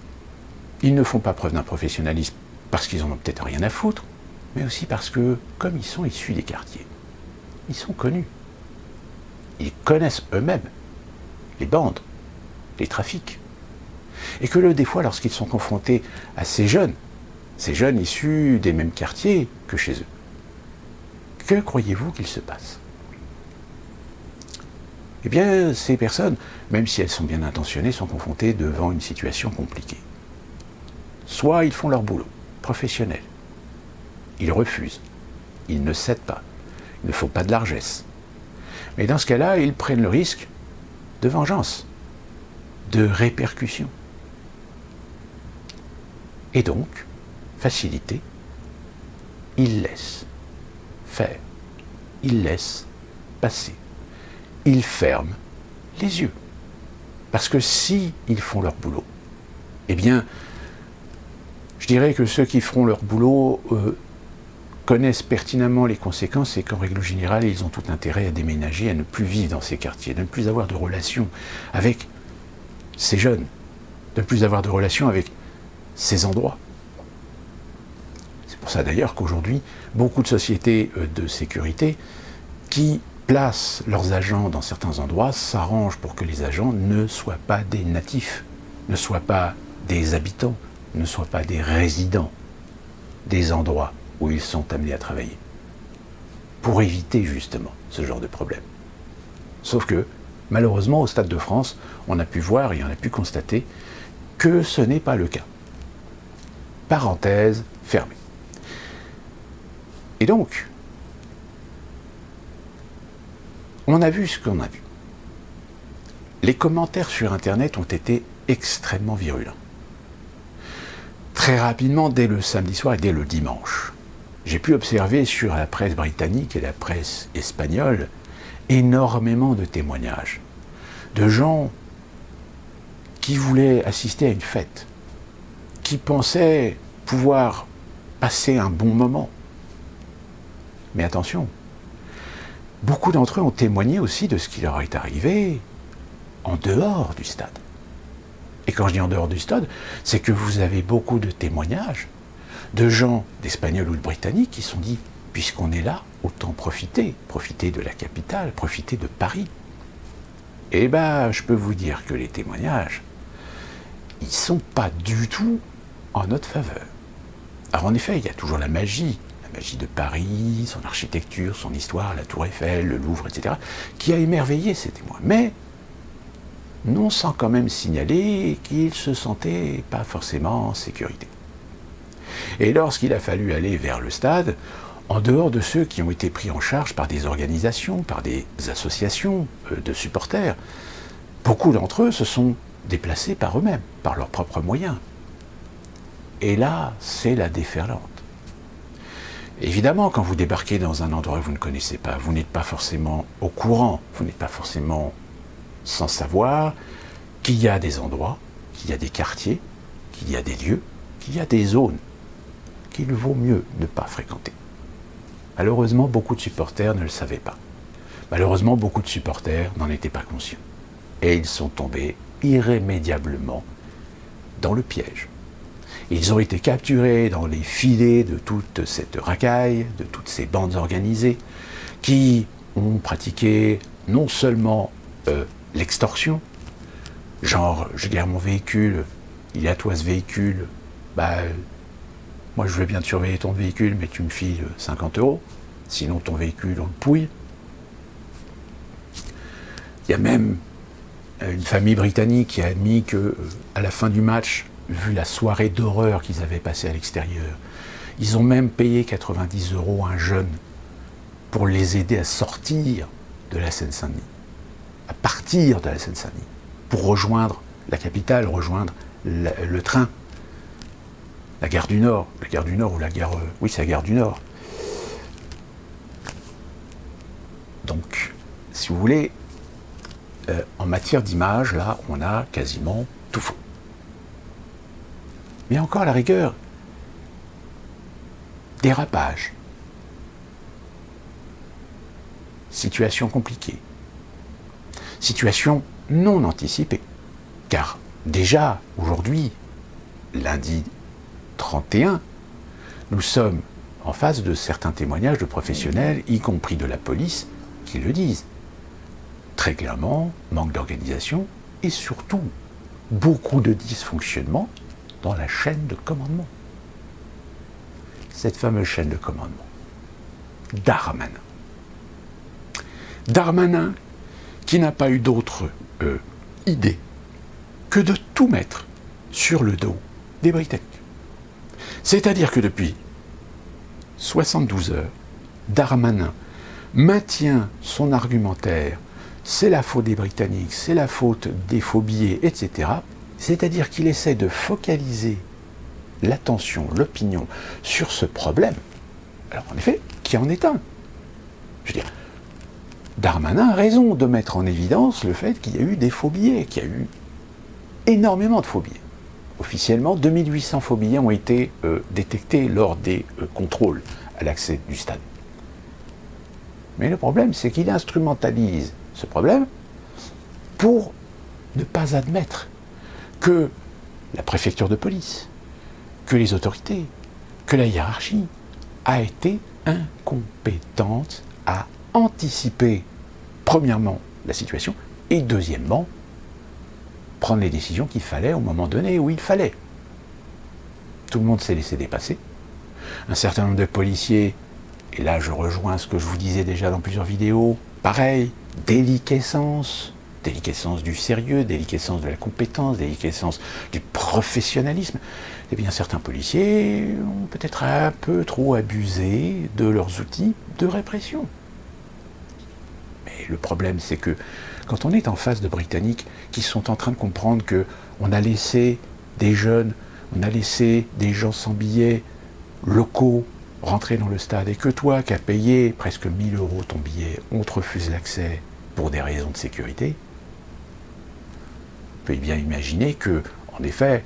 ils ne font pas preuve d'un professionnalisme parce qu'ils en ont peut-être rien à foutre, mais aussi parce que, comme ils sont issus des quartiers, ils sont connus. Ils connaissent eux-mêmes les bandes, les trafics. Et que des fois, lorsqu'ils sont confrontés à ces jeunes issus des mêmes quartiers que chez eux, que croyez-vous qu'il se passe? Eh bien, ces personnes, même si elles sont bien intentionnées, sont confrontées devant une situation compliquée. Soit ils font leur boulot professionnel, ils refusent, ils ne cèdent pas, il ne faut pas de largesse. Mais dans ce cas-là, ils prennent le risque de vengeance, de répercussion. Et donc, facilité, ils laissent faire, ils laissent passer, ils ferment les yeux. Parce que si ils font leur boulot, eh bien, je dirais que ceux qui feront leur boulot connaissent pertinemment les conséquences et qu'en règle générale, ils ont tout intérêt à déménager, à ne plus vivre dans ces quartiers, de ne plus avoir de relations avec ces jeunes, de ne plus avoir de relations avec ces endroits. C'est pour ça d'ailleurs qu'aujourd'hui, beaucoup de sociétés de sécurité qui placent leurs agents dans certains endroits s'arrangent pour que les agents ne soient pas des natifs, ne soient pas des habitants, ne soient pas des résidents des endroits où ils sont amenés à travailler, pour éviter justement ce genre de problème. Sauf que, malheureusement, au Stade de France, on a pu voir et on a pu constater que ce n'est pas le cas. Parenthèse fermée. Et donc, on a vu ce qu'on a vu. Les commentaires sur Internet ont été extrêmement virulents. Très rapidement, dès le samedi soir et dès le dimanche, j'ai pu observer sur la presse britannique et la presse espagnole énormément de témoignages de gens qui voulaient assister à une fête, qui pensaient pouvoir passer un bon moment. Mais attention, beaucoup d'entre eux ont témoigné aussi de ce qui leur est arrivé en dehors du stade. Et quand je dis en dehors du stade, c'est que vous avez beaucoup de témoignages de gens, d'Espagnols ou de Britanniques, qui se sont dit, puisqu'on est là, autant profiter de la capitale, profiter de Paris. Eh bien, je peux vous dire que les témoignages, ils ne sont pas du tout en notre faveur. Alors en effet, il y a toujours la magie de Paris, son architecture, son histoire, la Tour Eiffel, le Louvre, etc., qui a émerveillé ces témoins. Mais, non sans quand même signaler qu'ils ne se sentaient pas forcément en sécurité. Et lorsqu'il a fallu aller vers le stade, en dehors de ceux qui ont été pris en charge par des organisations, par des associations de supporters, beaucoup d'entre eux se sont déplacés par eux-mêmes, par leurs propres moyens. Et là, c'est la déferlante. Évidemment, quand vous débarquez dans un endroit que vous ne connaissez pas, vous n'êtes pas forcément au courant, vous n'êtes pas forcément sans savoir qu'il y a des endroits, qu'il y a des quartiers, qu'il y a des lieux, qu'il y a des zones qu'il vaut mieux ne pas fréquenter. Malheureusement, beaucoup de supporters ne le savaient pas. Malheureusement, beaucoup de supporters n'en étaient pas conscients. Et ils sont tombés irrémédiablement dans le piège. Ils ont été capturés dans les filets de toute cette racaille, de toutes ces bandes organisées, qui ont pratiqué non seulement l'extorsion, genre je garde mon véhicule, il est à toi ce véhicule, moi je veux bien te surveiller ton véhicule, mais tu me files 50 €, sinon ton véhicule on le pouille. Il y a même une famille britannique qui a admis que à la fin du match, vu la soirée d'horreur qu'ils avaient passée à l'extérieur, ils ont même payé 90 € à un jeune pour les aider à sortir de la Seine-Saint-Denis, à partir de la Seine-Saint-Denis, pour rejoindre la capitale, rejoindre le train, la gare du Nord ou la gare... oui, c'est la gare du Nord. Donc, si vous voulez, en matière d'image, là, on a quasiment tout faux. Mais encore à la rigueur, dérapage, situation compliquée, situation non anticipée, car déjà aujourd'hui, lundi 31, nous sommes en face de certains témoignages de professionnels, y compris de la police, qui le disent. Très clairement, manque d'organisation et surtout beaucoup de dysfonctionnement dans la chaîne de commandement. Cette fameuse chaîne de commandement. Darmanin. Darmanin qui n'a pas eu d'autre idée que de tout mettre sur le dos des Britanniques. C'est-à-dire que depuis 72 heures, Darmanin maintient son argumentaire, c'est la faute des Britanniques, c'est la faute des faux billets, etc. C'est-à-dire qu'il essaie de focaliser l'attention, l'opinion sur ce problème, alors en effet, qui en est un. Je veux dire, Darmanin a raison de mettre en évidence le fait qu'il y a eu des faux billets, qu'il y a eu énormément de faux billets. Officiellement, 2800 faux billets ont été détectés lors des contrôles à l'accès du stade. Mais le problème, c'est qu'il instrumentalise ce problème pour ne pas admettre que la préfecture de police, que les autorités, que la hiérarchie a été incompétente à anticiper, premièrement, la situation, et deuxièmement, prendre les décisions qu'il fallait au moment donné où il fallait. Tout le monde s'est laissé dépasser. Un certain nombre de policiers, et là je rejoins ce que je vous disais déjà dans plusieurs vidéos, pareil, déliquescence du sérieux, déliquescence de la compétence, déliquescence du professionnalisme. Eh bien certains policiers ont peut-être un peu trop abusé de leurs outils de répression. Mais le problème, c'est que quand on est en face de Britanniques qui sont en train de comprendre qu'on a laissé des jeunes, on a laissé des gens sans billets locaux rentrer dans le stade, et que toi, qui as payé presque 1000 € ton billet, on te refuse l'accès pour des raisons de sécurité, on peut bien imaginer que, en effet,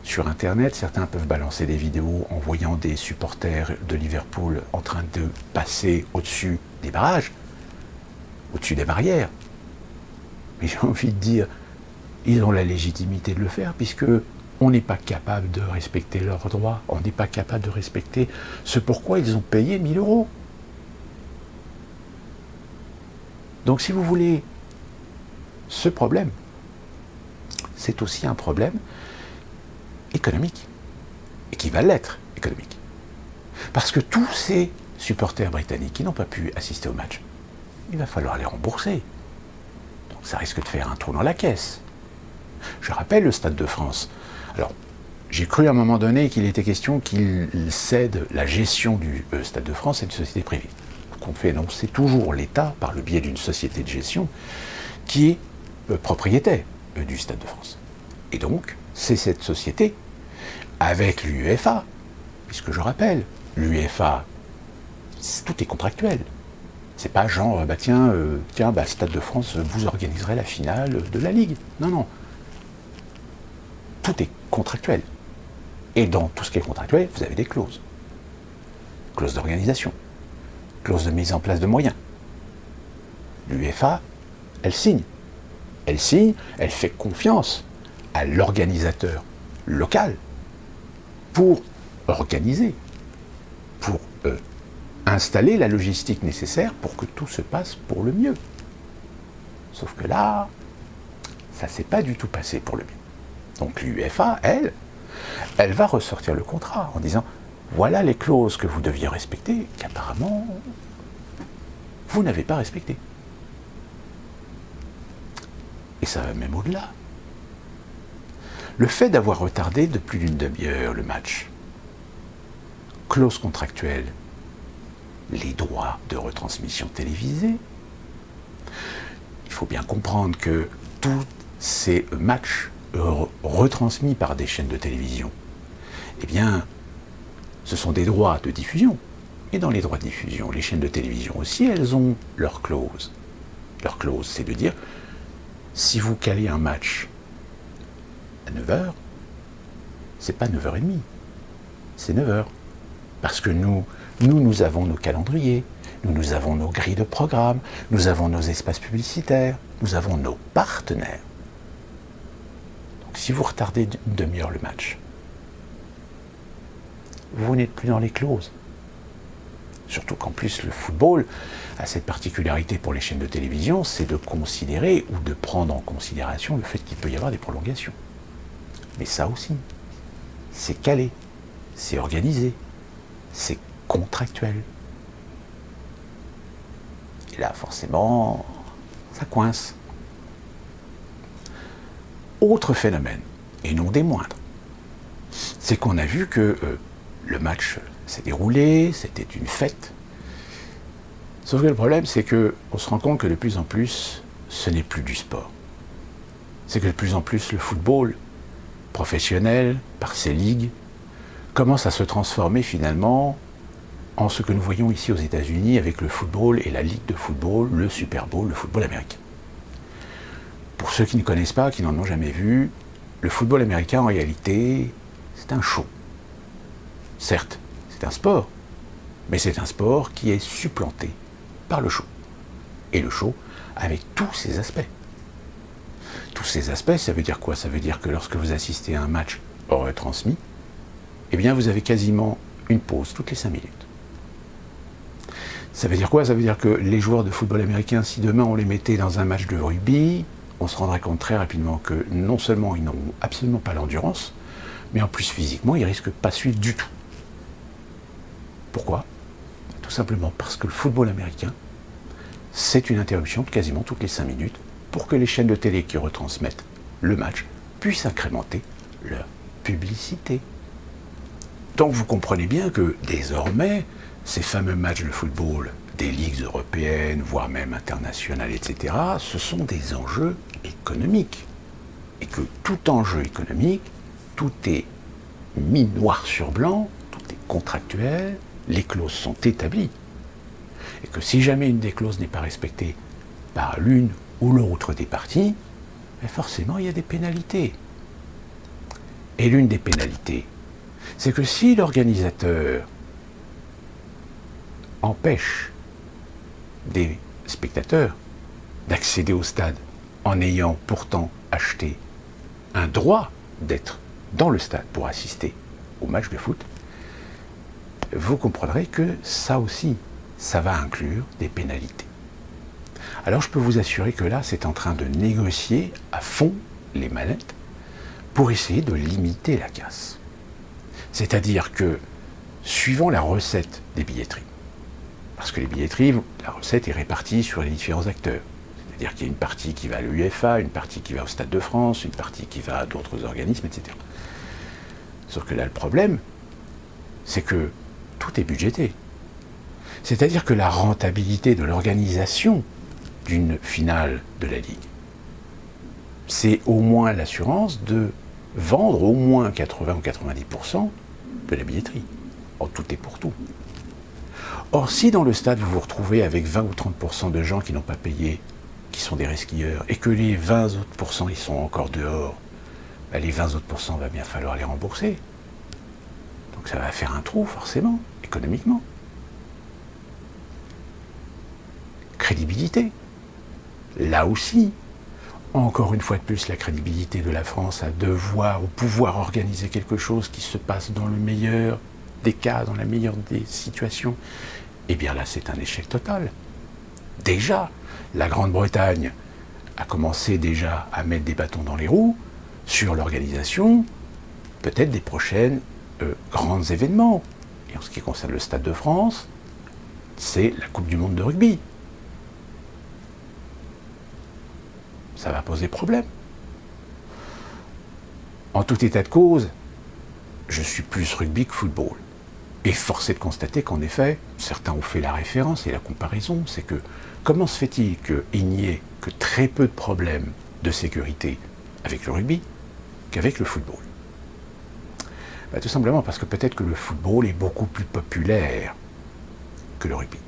sur Internet, certains peuvent balancer des vidéos en voyant des supporters de Liverpool en train de passer au-dessus des barrages, au-dessus des barrières. Mais j'ai envie de dire, ils ont la légitimité de le faire, puisque on n'est pas capable de respecter leurs droits, on n'est pas capable de respecter ce pourquoi ils ont payé 1000 €. Donc si vous voulez, ce problème, c'est aussi un problème économique, et qui va l'être économique. Parce que tous ces supporters britanniques qui n'ont pas pu assister au match, il va falloir les rembourser. Donc ça risque de faire un trou dans la caisse. Je rappelle le Stade de France. Alors, j'ai cru à un moment donné qu'il était question qu'il cède la gestion du Stade de France à une société privée. Donc on fait non, c'est toujours l'État, par le biais d'une société de gestion, qui est propriétaire du Stade de France. Et donc, c'est cette société, avec l'UEFA, puisque je rappelle, l'UEFA, tout est contractuel. C'est pas genre, Stade de France, vous organiserez la finale de la Ligue. Non, non. Tout est contractuel. Et dans tout ce qui est contractuel, vous avez des clauses. Clauses d'organisation, clauses de mise en place de moyens. L'UEFA, elle signe. Elle signe, elle fait confiance à l'organisateur local pour organiser, pour installer la logistique nécessaire pour que tout se passe pour le mieux. Sauf que là, ça ne s'est pas du tout passé pour le mieux. Donc l'UEFA, elle va ressortir le contrat en disant voilà les clauses que vous deviez respecter, qu'apparemment vous n'avez pas respectées. Et ça va même au-delà. Le fait d'avoir retardé de plus d'une demi-heure le match, clause contractuelle, les droits de retransmission télévisée, il faut bien comprendre que tous ces matchs retransmis par des chaînes de télévision, eh bien, ce sont des droits de diffusion. Et dans les droits de diffusion, les chaînes de télévision aussi, elles ont leurs clauses. Leur clause, c'est de dire, si vous calez un match à 9h, c'est pas 9h30, c'est 9h. Parce que nous avons nos calendriers, nous avons nos grilles de programme, nous avons nos espaces publicitaires, nous avons nos partenaires. Donc si vous retardez une demi-heure le match, vous n'êtes plus dans les clauses. Surtout qu'en plus le football a cette particularité pour les chaînes de télévision, c'est de considérer ou de prendre en considération le fait qu'il peut y avoir des prolongations. Mais ça aussi, c'est calé, c'est organisé, c'est contractuel. Et là, forcément, ça coince. Autre phénomène, et non des moindres, c'est qu'on a vu que Le match s'est déroulé, c'était une fête. Sauf que le problème, c'est qu'on se rend compte que de plus en plus, ce n'est plus du sport. C'est que de plus en plus, le football professionnel, par ses ligues, commence à se transformer finalement en ce que nous voyons ici aux États-Unis avec le football et la ligue de football, le Super Bowl, le football américain. Pour ceux qui ne connaissent pas, qui n'en ont jamais vu, le football américain, en réalité, c'est un show. Certes, c'est un sport, mais c'est un sport qui est supplanté par le show. Et le show avec tous ses aspects. Tous ces aspects, ça veut dire quoi? Ça veut dire que lorsque vous assistez à un match retransmis, eh bien vous avez quasiment une pause toutes les 5 minutes. Ça veut dire quoi? Ça veut dire que les joueurs de football américain, si demain on les mettait dans un match de rugby, on se rendrait compte très rapidement que non seulement ils n'ont absolument pas l'endurance, mais en plus physiquement, ils risquent pas de suivre du tout. Pourquoi? Tout simplement parce que le football américain, c'est une interruption de quasiment toutes les 5 minutes pour que les chaînes de télé qui retransmettent le match puissent incrémenter leur publicité. Donc vous comprenez bien que désormais, ces fameux matchs de football des ligues européennes, voire même internationales, etc., ce sont des enjeux économiques. Et que tout enjeu économique, tout est mis noir sur blanc, tout est contractuel, les clauses sont établies. Et que si jamais une des clauses n'est pas respectée par l'une ou l'autre des parties, forcément il y a des pénalités. Et l'une des pénalités, c'est que si l'organisateur empêche des spectateurs d'accéder au stade en ayant pourtant acheté un droit d'être dans le stade pour assister au match de foot, vous comprendrez que ça aussi, ça va inclure des pénalités. Alors je peux vous assurer que là, c'est en train de négocier à fond les manettes pour essayer de limiter la casse. C'est-à-dire que, suivant la recette des billetteries, parce que les billetteries, la recette est répartie sur les différents acteurs. C'est-à-dire qu'il y a une partie qui va à l'UEFA, une partie qui va au Stade de France, une partie qui va à d'autres organismes, etc. Sauf que là, le problème, c'est que tout est budgété. C'est-à-dire que la rentabilité de l'organisation d'une finale de la Ligue, c'est au moins l'assurance de vendre au moins 80 ou 90% de la billetterie. Or, tout est pour tout. Or, si dans le stade, vous vous retrouvez avec 20 ou 30% de gens qui n'ont pas payé, qui sont des resquilleurs, et que les 20 autres pourcents, ils sont encore dehors, ben les 20 autres pourcents, va bien falloir les rembourser. Donc ça va faire un trou, forcément, économiquement. Crédibilité. Là aussi, encore une fois de plus, la crédibilité de la France à devoir ou pouvoir organiser quelque chose qui se passe dans le meilleur des cas, dans la meilleure des situations, eh bien là, c'est un échec total. Déjà, la Grande-Bretagne a commencé déjà à mettre des bâtons dans les roues sur l'organisation, peut-être des prochaines grands événements. Et en ce qui concerne le Stade de France, c'est la Coupe du Monde de rugby. Ça va poser problème. En tout état de cause, je suis plus rugby que football. Et force est de constater qu'en effet, certains ont fait la référence et la comparaison, c'est que comment se fait-il qu'il n'y ait que très peu de problèmes de sécurité avec le rugby qu'avec le football? Tout simplement parce que peut-être que le football est beaucoup plus populaire que le rugby.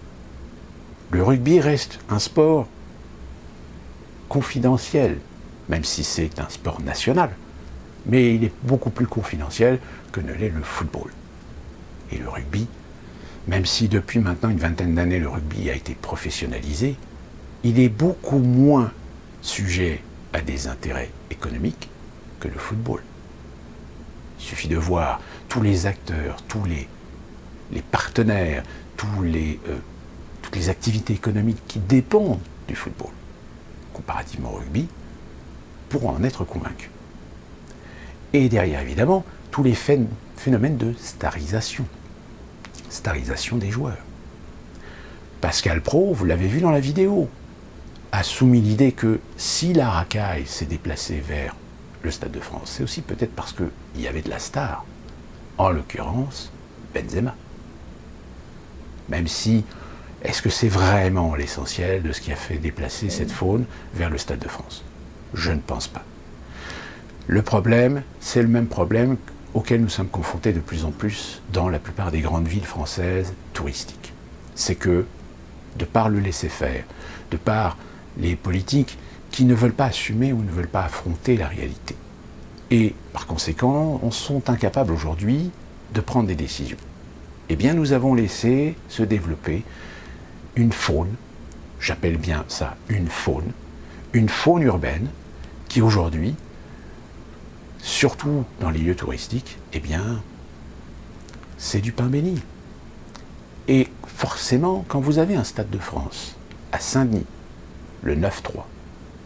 Le rugby reste un sport confidentiel, même si c'est un sport national, mais il est beaucoup plus confidentiel que ne l'est le football. Et le rugby, même si depuis maintenant une vingtaine d'années le rugby a été professionnalisé, il est beaucoup moins sujet à des intérêts économiques que le football. Il suffit de voir tous les acteurs, tous les partenaires, toutes les activités économiques qui dépendent du football, comparativement au rugby, pour en être convaincus. Et derrière, évidemment, tous les phénomènes de starisation des joueurs. Pascal Praud, vous l'avez vu dans la vidéo, a soumis l'idée que si la racaille s'est déplacée vers le Stade de France, c'est aussi peut-être parce qu'il y avait de la star, en l'occurrence Benzema. Même si, est-ce que c'est vraiment l'essentiel de ce qui a fait déplacer cette faune vers le Stade de France? Je ne pense pas. Le problème, c'est le même problème auquel nous sommes confrontés de plus en plus dans la plupart des grandes villes françaises touristiques. C'est que, de par le laisser-faire, de par les politiques qui ne veulent pas assumer ou ne veulent pas affronter la réalité. Et par conséquent, on sont incapables aujourd'hui de prendre des décisions. Eh bien, nous avons laissé se développer une faune, j'appelle bien ça une faune urbaine, qui aujourd'hui, surtout dans les lieux touristiques, eh bien, c'est du pain béni. Et forcément, quand vous avez un Stade de France à Saint-Denis, le 9-3,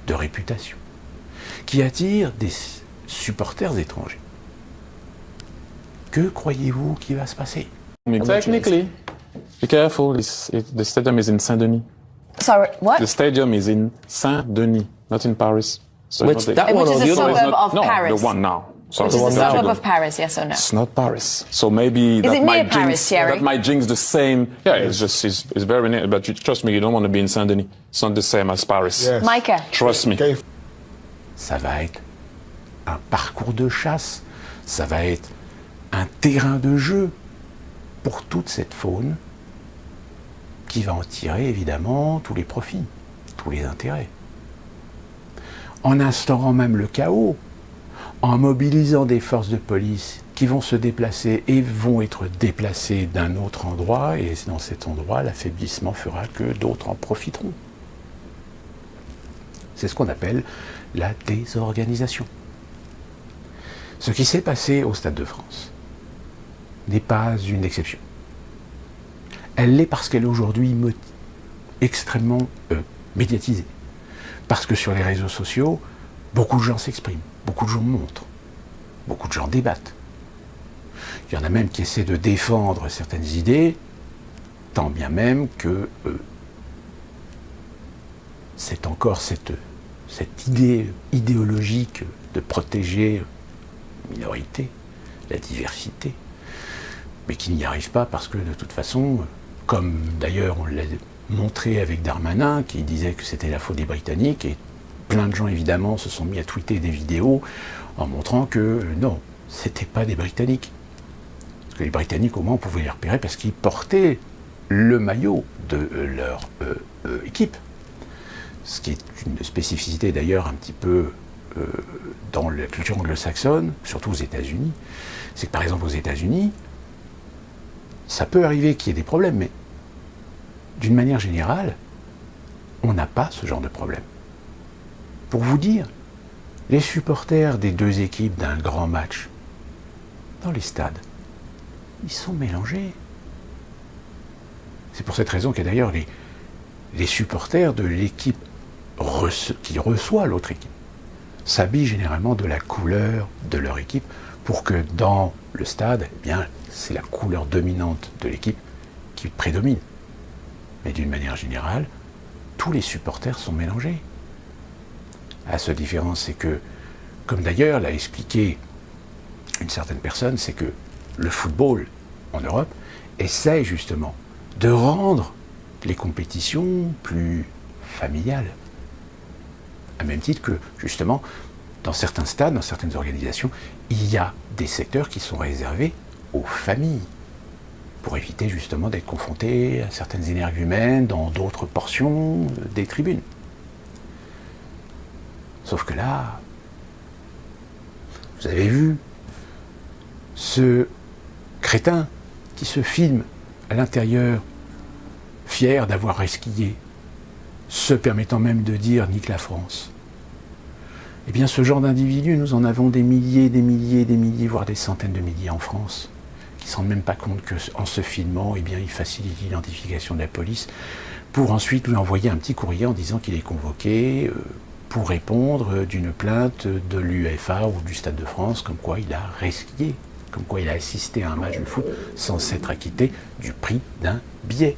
de réputation, qui attire des supporters étrangers, que croyez-vous qu'il va se passer? Technically, be careful, the stadium is in Saint-Denis. Sorry, what? The stadium is in Saint-Denis, not in Paris. So Which is a suburb of Paris? No, the one now. Sorry, Which is a suburb of Paris, yes or no? It's not Paris. So maybe is that it might near Paris, Thierry? That might jinx the same. Yeah, it's just it's very near. But trust me, you don't want to be in Saint-Denis. It's not the same as Paris. Yes. Micah. Trust me. Ça va être un parcours de chasse, ça va être un terrain de jeu pour toute cette faune qui va en tirer évidemment tous les profits, tous les intérêts. En instaurant même le chaos, en mobilisant des forces de police qui vont se déplacer et vont être déplacées d'un autre endroit, et dans cet endroit, l'affaiblissement fera que d'autres en profiteront. C'est ce qu'on appelle la désorganisation. Ce qui s'est passé au Stade de France n'est pas une exception. Elle l'est parce qu'elle est aujourd'hui extrêmement médiatisée. Parce que sur les réseaux sociaux, beaucoup de gens s'expriment, beaucoup de gens montrent, beaucoup de gens débattent. Il y en a même qui essaient de défendre certaines idées, tant bien même que c'est encore cette idée idéologique de protéger la minorité, la diversité, mais qui n'y arrive pas parce que de toute façon, comme d'ailleurs on l'a montré avec Darmanin, qui disait que c'était la faute des Britanniques, et plein de gens évidemment se sont mis à tweeter des vidéos en montrant que non, c'était pas des Britanniques. Parce que les Britanniques au moins on pouvait les repérer parce qu'ils portaient le maillot de leur équipe. Ce qui est une spécificité d'ailleurs un petit peu dans la culture anglo-saxonne, surtout aux États-Unis, c'est que par exemple aux États-Unis, ça peut arriver qu'il y ait des problèmes, mais d'une manière générale, on n'a pas ce genre de problème. Pour vous dire, les supporters des deux équipes d'un grand match, dans les stades, ils sont mélangés. C'est pour cette raison que d'ailleurs les supporters de l'équipe qui reçoit l'autre équipe s'habillent généralement de la couleur de leur équipe pour que dans le stade, eh bien, c'est la couleur dominante de l'équipe qui prédomine. Mais d'une manière générale, tous les supporters sont mélangés. La seule différence, c'est que, comme d'ailleurs l'a expliqué une certaine personne, c'est que le football en Europe essaie justement de rendre les compétitions plus familiales. À même titre que, justement, dans certains stades, dans certaines organisations, il y a des secteurs qui sont réservés aux familles, pour éviter justement d'être confrontés à certaines énergumènes dans d'autres portions des tribunes. Sauf que là, vous avez vu ce crétin qui se filme à l'intérieur, fier d'avoir resquillé, se permettant même de dire « nique la France ». Eh bien, ce genre d'individus, nous en avons des milliers, voire des centaines de milliers en France, qui ne se rendent même pas compte qu'en se filmant, eh bien, ils facilitent l'identification de la police pour ensuite lui envoyer un petit courrier en disant qu'il est convoqué pour répondre d'une plainte de l'UEFA ou du Stade de France, comme quoi il a resquillé, comme quoi il a assisté à un match de foot sans s'être acquitté du prix d'un billet.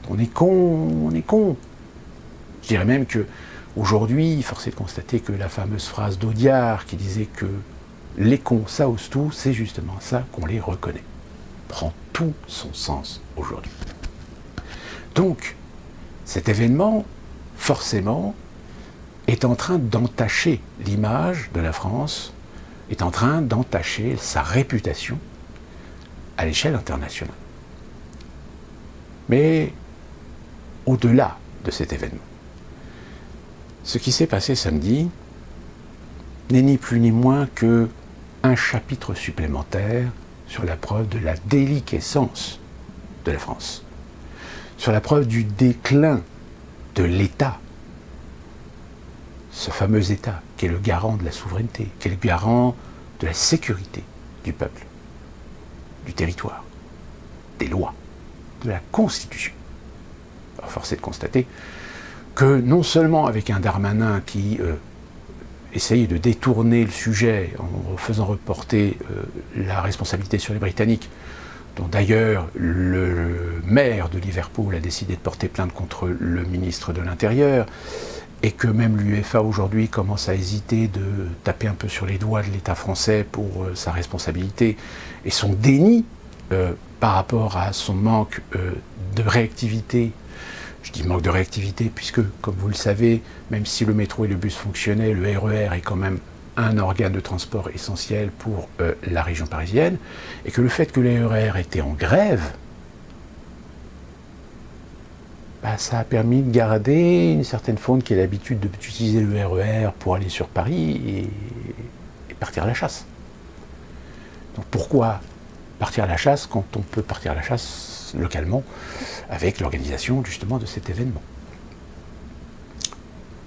On est con, on est con. Je dirais même que aujourd'hui, force est de constater que la fameuse phrase d'Audiard qui disait que les cons, ça ose tout, c'est justement ça qu'on les reconnaît. Prend tout son sens aujourd'hui. Donc, cet événement, forcément, est en train d'entacher l'image de la France, est en train d'entacher sa réputation à l'échelle internationale. Mais au-delà de cet événement, ce qui s'est passé samedi n'est ni plus ni moins que un chapitre supplémentaire sur la preuve de la déliquescence de la France, sur la preuve du déclin de l'État, ce fameux État qui est le garant de la souveraineté, qui est le garant de la sécurité du peuple, du territoire, des lois, de la Constitution. Alors, force est de constater que non seulement avec un Darmanin qui essaye de détourner le sujet en faisant reporter la responsabilité sur les Britanniques, dont d'ailleurs le maire de Liverpool a décidé de porter plainte contre le ministre de l'Intérieur, et que même l'UEFA aujourd'hui commence à hésiter de taper un peu sur les doigts de l'État français pour sa responsabilité et son déni par rapport à son manque de réactivité. Je dis manque de réactivité puisque, comme vous le savez, même si le métro et le bus fonctionnaient, le RER est quand même un organe de transport essentiel pour la région parisienne, et que le fait que les RER étaient en grève, ça a permis de garder une certaine faune qui a l'habitude d'utiliser le RER pour aller sur Paris et partir à la chasse. Donc pourquoi partir à la chasse quand on peut partir à la chasse localement avec l'organisation justement de cet événement?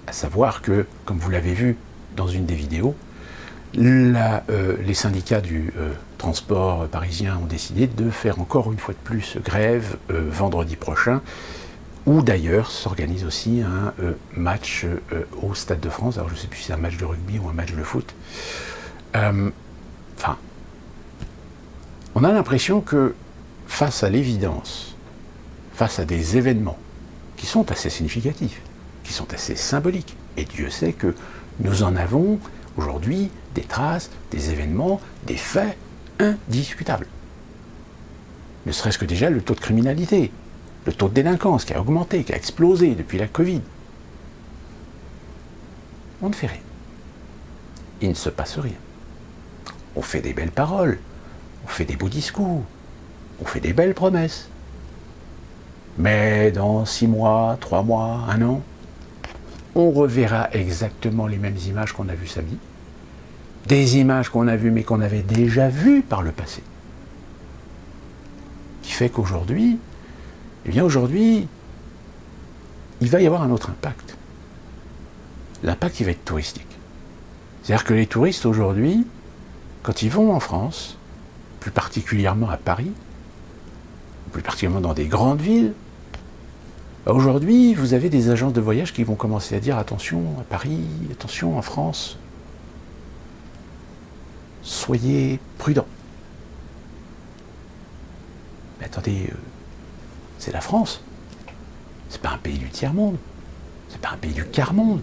À savoir que, comme vous l'avez vu dans une des vidéos, les syndicats du transport parisien ont décidé de faire encore une fois de plus grève vendredi prochain, où d'ailleurs s'organise aussi un match au Stade de France. Alors je ne sais plus si c'est un match de rugby ou un match de foot. Enfin, on a l'impression que face à l'évidence, face à des événements qui sont assez significatifs, qui sont assez symboliques, et Dieu sait que nous en avons aujourd'hui des traces, des événements, des faits indiscutables. Ne serait-ce que déjà le taux de criminalité, le taux de délinquance qui a augmenté, qui a explosé depuis la Covid. On ne fait rien. Il ne se passe rien. On fait des belles paroles, on fait des beaux discours, on fait des belles promesses. Mais dans 6 mois, 3 mois, 1 an, on reverra exactement les mêmes images qu'on a vues samedi. Des images qu'on a vues mais qu'on avait déjà vues par le passé. Qui fait qu'aujourd'hui, eh bien aujourd'hui, il va y avoir un autre impact. L'impact qui va être touristique. C'est-à-dire que les touristes aujourd'hui, quand ils vont en France, plus particulièrement à Paris, plus particulièrement dans des grandes villes, aujourd'hui, vous avez des agences de voyage qui vont commencer à dire attention à Paris, attention en France, soyez prudents. Mais attendez, c'est la France. C'est pas un pays du tiers-monde. C'est pas un pays du quart-monde.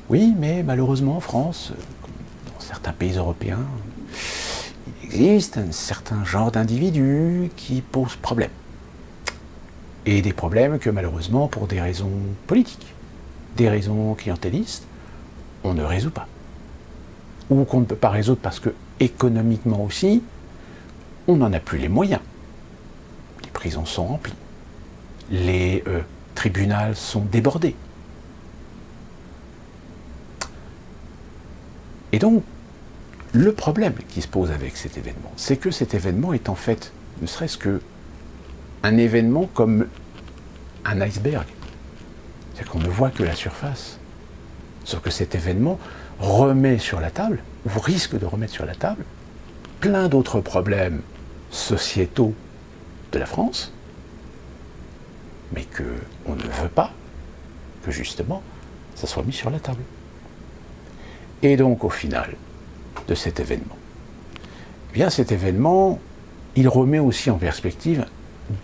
Oui, mais malheureusement, en France, comme dans certains pays européens, il existe un certain genre d'individus qui posent problème. Et des problèmes que malheureusement, pour des raisons politiques, des raisons clientélistes, on ne résout pas. Ou qu'on ne peut pas résoudre parce que, économiquement aussi, on n'en a plus les moyens. Les prisons sont remplies. Les tribunaux sont débordés. Et donc, le problème qui se pose avec cet événement, c'est que cet événement est en fait, ne serait-ce que un événement comme un iceberg. C'est-à-dire qu'on ne voit que la surface. Sauf que cet événement remet sur la table, ou risque de remettre sur la table, plein d'autres problèmes sociétaux de la France, mais qu'on ne veut pas que justement ça soit mis sur la table. Et donc au final de cet événement, eh bien cet événement, il remet aussi en perspective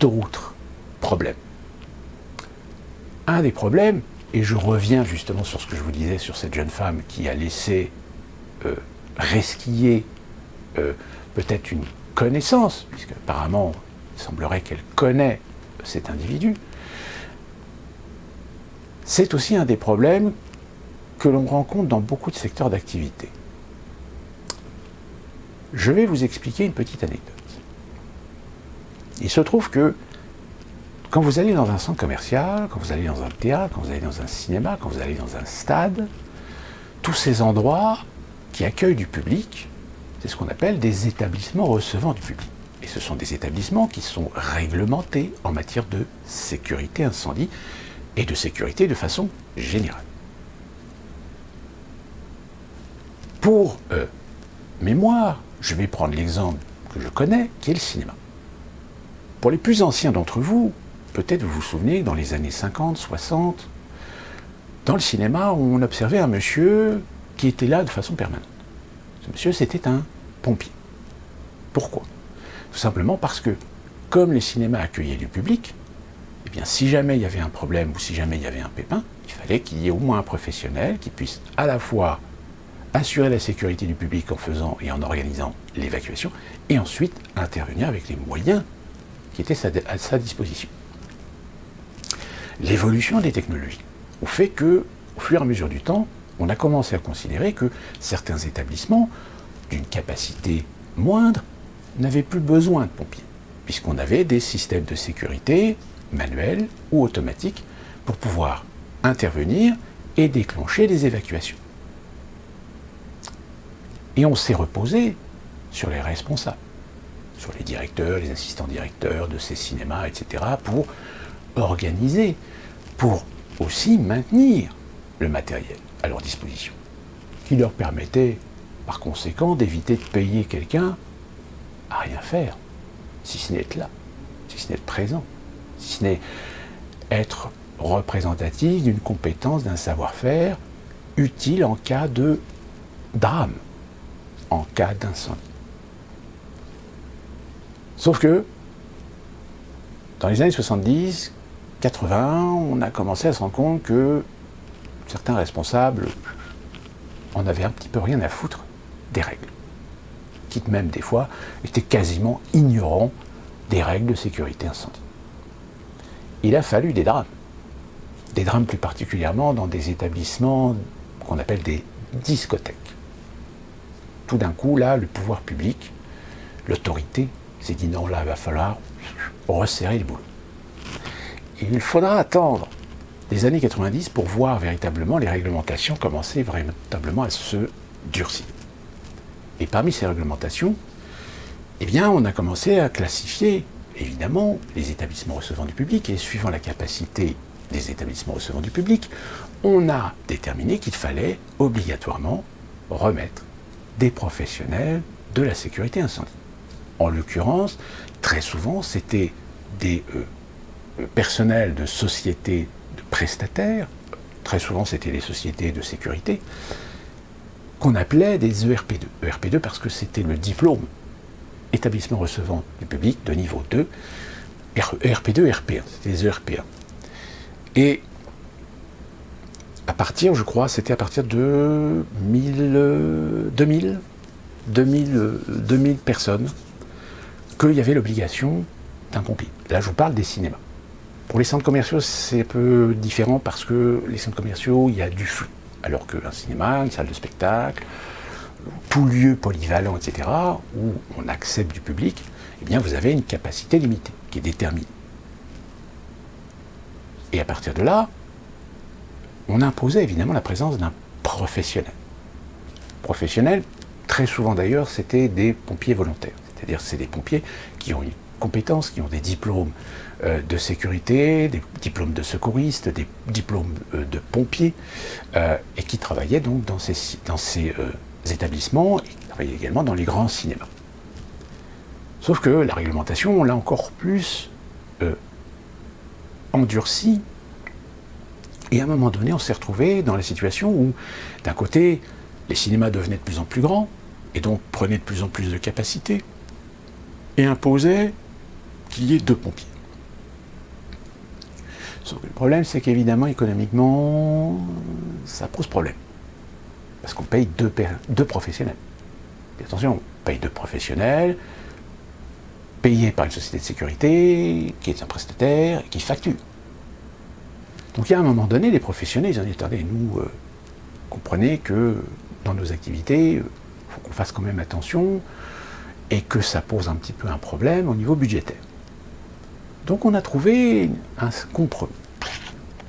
d'autres problèmes. Un des problèmes, et je reviens justement sur ce que je vous disais sur cette jeune femme qui a laissé resquiller peut-être une connaissance, puisque apparemment il semblerait qu'elle connaît cet individu, c'est aussi un des problèmes que l'on rencontre dans beaucoup de secteurs d'activité. Je vais vous expliquer une petite anecdote. Il se trouve que quand vous allez dans un centre commercial, quand vous allez dans un théâtre, quand vous allez dans un cinéma, quand vous allez dans un stade, tous ces endroits qui accueillent du public, c'est ce qu'on appelle des établissements recevant du public. Et ce sont des établissements qui sont réglementés en matière de sécurité incendie et de sécurité de façon générale. Pour mémoire, je vais prendre l'exemple que je connais, qui est le cinéma. Pour les plus anciens d'entre vous, peut-être vous vous souvenez que dans les années 50, 60, dans le cinéma, on observait un monsieur qui était là de façon permanente. Ce monsieur, c'était un pompier. Pourquoi? Tout simplement parce que, comme les cinémas accueillaient du public, eh bien, si jamais il y avait un problème ou si jamais il y avait un pépin, il fallait qu'il y ait au moins un professionnel qui puisse à la fois assurer la sécurité du public en faisant et en organisant l'évacuation, et ensuite intervenir avec les moyens qui étaient à sa disposition. L'évolution des technologies ont fait que, au fur et à mesure du temps, on a commencé à considérer que certains établissements, d'une capacité moindre, n'avaient plus besoin de pompiers, puisqu'on avait des systèmes de sécurité manuels ou automatiques pour pouvoir intervenir et déclencher des évacuations. Et on s'est reposé sur les responsables, sur les directeurs, les assistants directeurs de ces cinémas, etc., pour organiser, pour aussi maintenir le matériel à leur disposition, qui leur permettait, par conséquent, d'éviter de payer quelqu'un à rien faire, si ce n'est être là, si ce n'est être présent, si ce n'est être représentatif d'une compétence, d'un savoir-faire utile en cas de drame, en cas d'incendie. Sauf que, dans les années 70, 80, on a commencé à se rendre compte que certains responsables en avaient un petit peu rien à foutre des règles, quitte même des fois étaient quasiment ignorants des règles de sécurité incendie. Il a fallu des drames plus particulièrement dans des établissements qu'on appelle des discothèques. Tout d'un coup, là, le pouvoir public, l'autorité, s'est dit non, là, il va falloir resserrer le boulot. Il faudra attendre les années 90 pour voir véritablement les réglementations commencer véritablement à se durcir. Et parmi ces réglementations, eh bien, on a commencé à classifier, évidemment, les établissements recevant du public, et suivant la capacité des établissements recevant du public, on a déterminé qu'il fallait obligatoirement remettre des professionnels de la sécurité incendie. En l'occurrence, très souvent, c'était des personnels de sociétés de prestataires, très souvent c'était des sociétés de sécurité, qu'on appelait des ERP2. ERP2 parce que c'était le diplôme établissement recevant du public de niveau 2, ERP2, ERP1, c'était les ERP1. Et à partir, je crois, c'était à partir de 2000 personnes qu'il y avait l'obligation d'un pompier. Là, je vous parle des cinémas. Pour les centres commerciaux, c'est un peu différent parce que les centres commerciaux, il y a du flux. Alors qu'un cinéma, une salle de spectacle, tout lieu polyvalent, etc., où on accepte du public, eh bien, vous avez une capacité limitée qui est déterminée. Et à partir de là, on imposait évidemment la présence d'un professionnel. Professionnel, très souvent d'ailleurs, c'était des pompiers volontaires. C'est-à-dire c'est des pompiers qui ont une compétence, qui ont des diplômes de sécurité, des diplômes de secouristes, des diplômes de pompiers, et qui travaillaient donc dans ces établissements, et qui travaillaient également dans les grands cinémas. Sauf que la réglementation, on l'a encore plus endurcie, et à un moment donné, on s'est retrouvé dans la situation où, d'un côté, les cinémas devenaient de plus en plus grands, et donc prenaient de plus en plus de capacité, et imposaient qu'il y ait 2 pompiers. Sauf que le problème, c'est qu'évidemment, économiquement, ça pose problème. Parce qu'on paye 2 professionnels. Et attention, on paye 2 professionnels, payés par une société de sécurité, qui est un prestataire, et qui facture. Donc il y a un moment donné, les professionnels, ils ont dit, attendez, nous, comprenez que dans nos activités, il faut qu'on fasse quand même attention, et que ça pose un petit peu un problème au niveau budgétaire. Donc on a trouvé un compromis.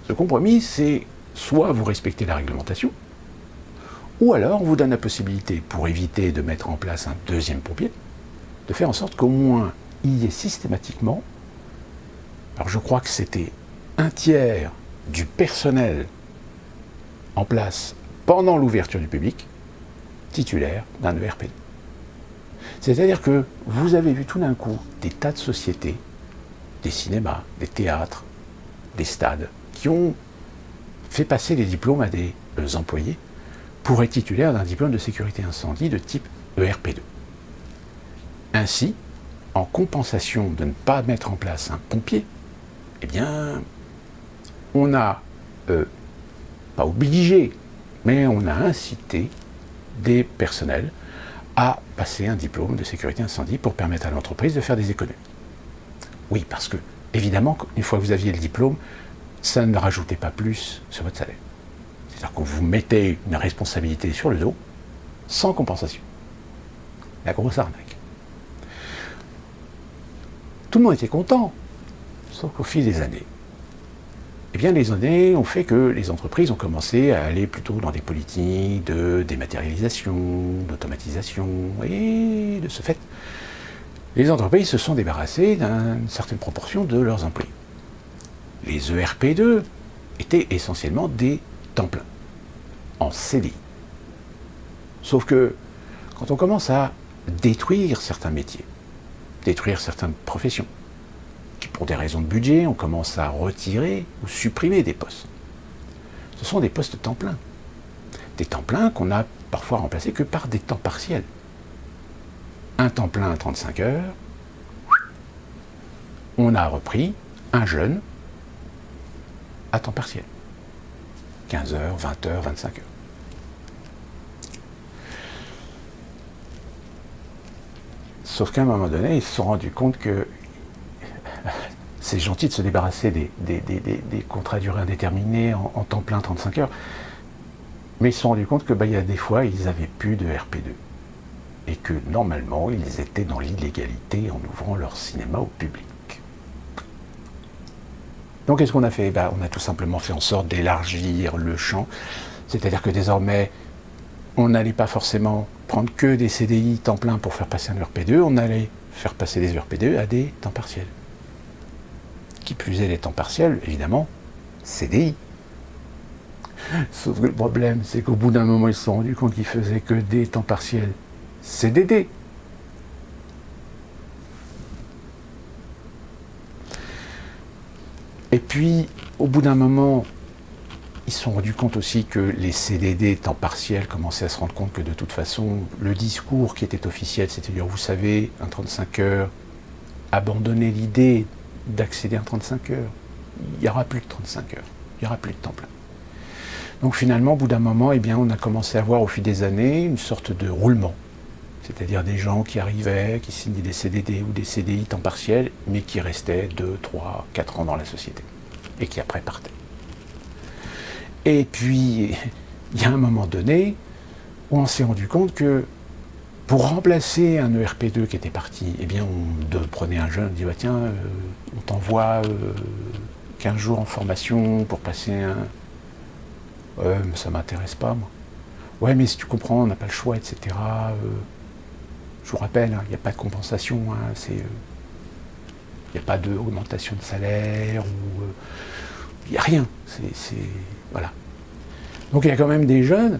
Ce compromis, c'est soit vous respectez la réglementation, ou alors on vous donne la possibilité, pour éviter de mettre en place un deuxième pompier, de faire en sorte qu'au moins il y ait systématiquement, alors je crois que c'était 1/3 du personnel en place pendant l'ouverture du public, titulaire d'un ERP2. C'est-à-dire que vous avez vu tout d'un coup des tas de sociétés, des cinémas, des théâtres, des stades, qui ont fait passer les diplômes à des employés pour être titulaires d'un diplôme de sécurité incendie de type ERP2. Ainsi, en compensation de ne pas mettre en place un pompier, eh bien, on n'a pas obligé, mais on a incité des personnels à passer un diplôme de sécurité incendie pour permettre à l'entreprise de faire des économies. Oui, parce que, évidemment, une fois que vous aviez le diplôme, ça ne rajoutait pas plus sur votre salaire. C'est-à-dire qu'on vous mettait une responsabilité sur le dos, sans compensation. La grosse arnaque. Tout le monde était content, sauf qu'au fil des années, eh bien, les années ont fait que les entreprises ont commencé à aller plutôt dans des politiques de dématérialisation, d'automatisation, et de ce fait, les entreprises se sont débarrassées d'une certaine proportion de leurs employés. Les ERP2 étaient essentiellement des temps pleins, en CDI. Sauf que, quand on commence à détruire certains métiers, détruire certaines professions, pour des raisons de budget, on commence à retirer ou supprimer des postes. Ce sont des postes temps plein. Des temps pleins qu'on a parfois remplacés que par des temps partiels. Un temps plein à 35 heures, on a repris un jeune à temps partiel. 15 heures, 20 heures, 25 heures. Sauf qu'à un moment donné, ils se sont rendus compte que c'est gentil de se débarrasser des contrats à durée indéterminée en temps plein 35 heures, mais ils se sont rendus compte que il y a des fois, ils n'avaient plus de RP2. Et que normalement, ils étaient dans l'illégalité en ouvrant leur cinéma au public. Donc qu'est-ce qu'on a fait? On a tout simplement fait en sorte d'élargir le champ, c'est-à-dire que désormais, on n'allait pas forcément prendre que des CDI temps plein pour faire passer un ERP2, on allait faire passer des ERP2 à des temps partiels. Qui plus est, les temps partiels, évidemment, CDI. Sauf que le problème, c'est qu'au bout d'un moment, ils se sont rendus compte qu'ils faisaient que des temps partiels CDD. Et puis, au bout d'un moment, ils se sont rendus compte aussi que les CDD temps partiel commençaient à se rendre compte que de toute façon, le discours qui était officiel, c'est-à-dire, vous savez, un 35 heures, abandonnez l'idée d'accéder à un 35 heures. Il n'y aura plus de 35 heures, il n'y aura plus de temps plein. Donc finalement, au bout d'un moment, on a commencé à voir au fil des années une sorte de roulement. C'est-à-dire des gens qui arrivaient, qui signaient des CDD ou des CDI temps partiel, mais qui restaient 2, 3, 4 ans dans la société, et qui après partaient. Et puis, il y a un moment donné où on s'est rendu compte que pour remplacer un ERP2 qui était parti, on prenait un jeune, on dit tiens, on t'envoie 15 jours en formation pour passer un... Ouais, mais ça m'intéresse pas, moi. Ouais, mais si tu comprends, on n'a pas le choix, etc. Je vous rappelle, il n'y a pas de compensation, il n'y a pas d'augmentation de salaire, il n'y a rien. Voilà. Donc il y a quand même des jeunes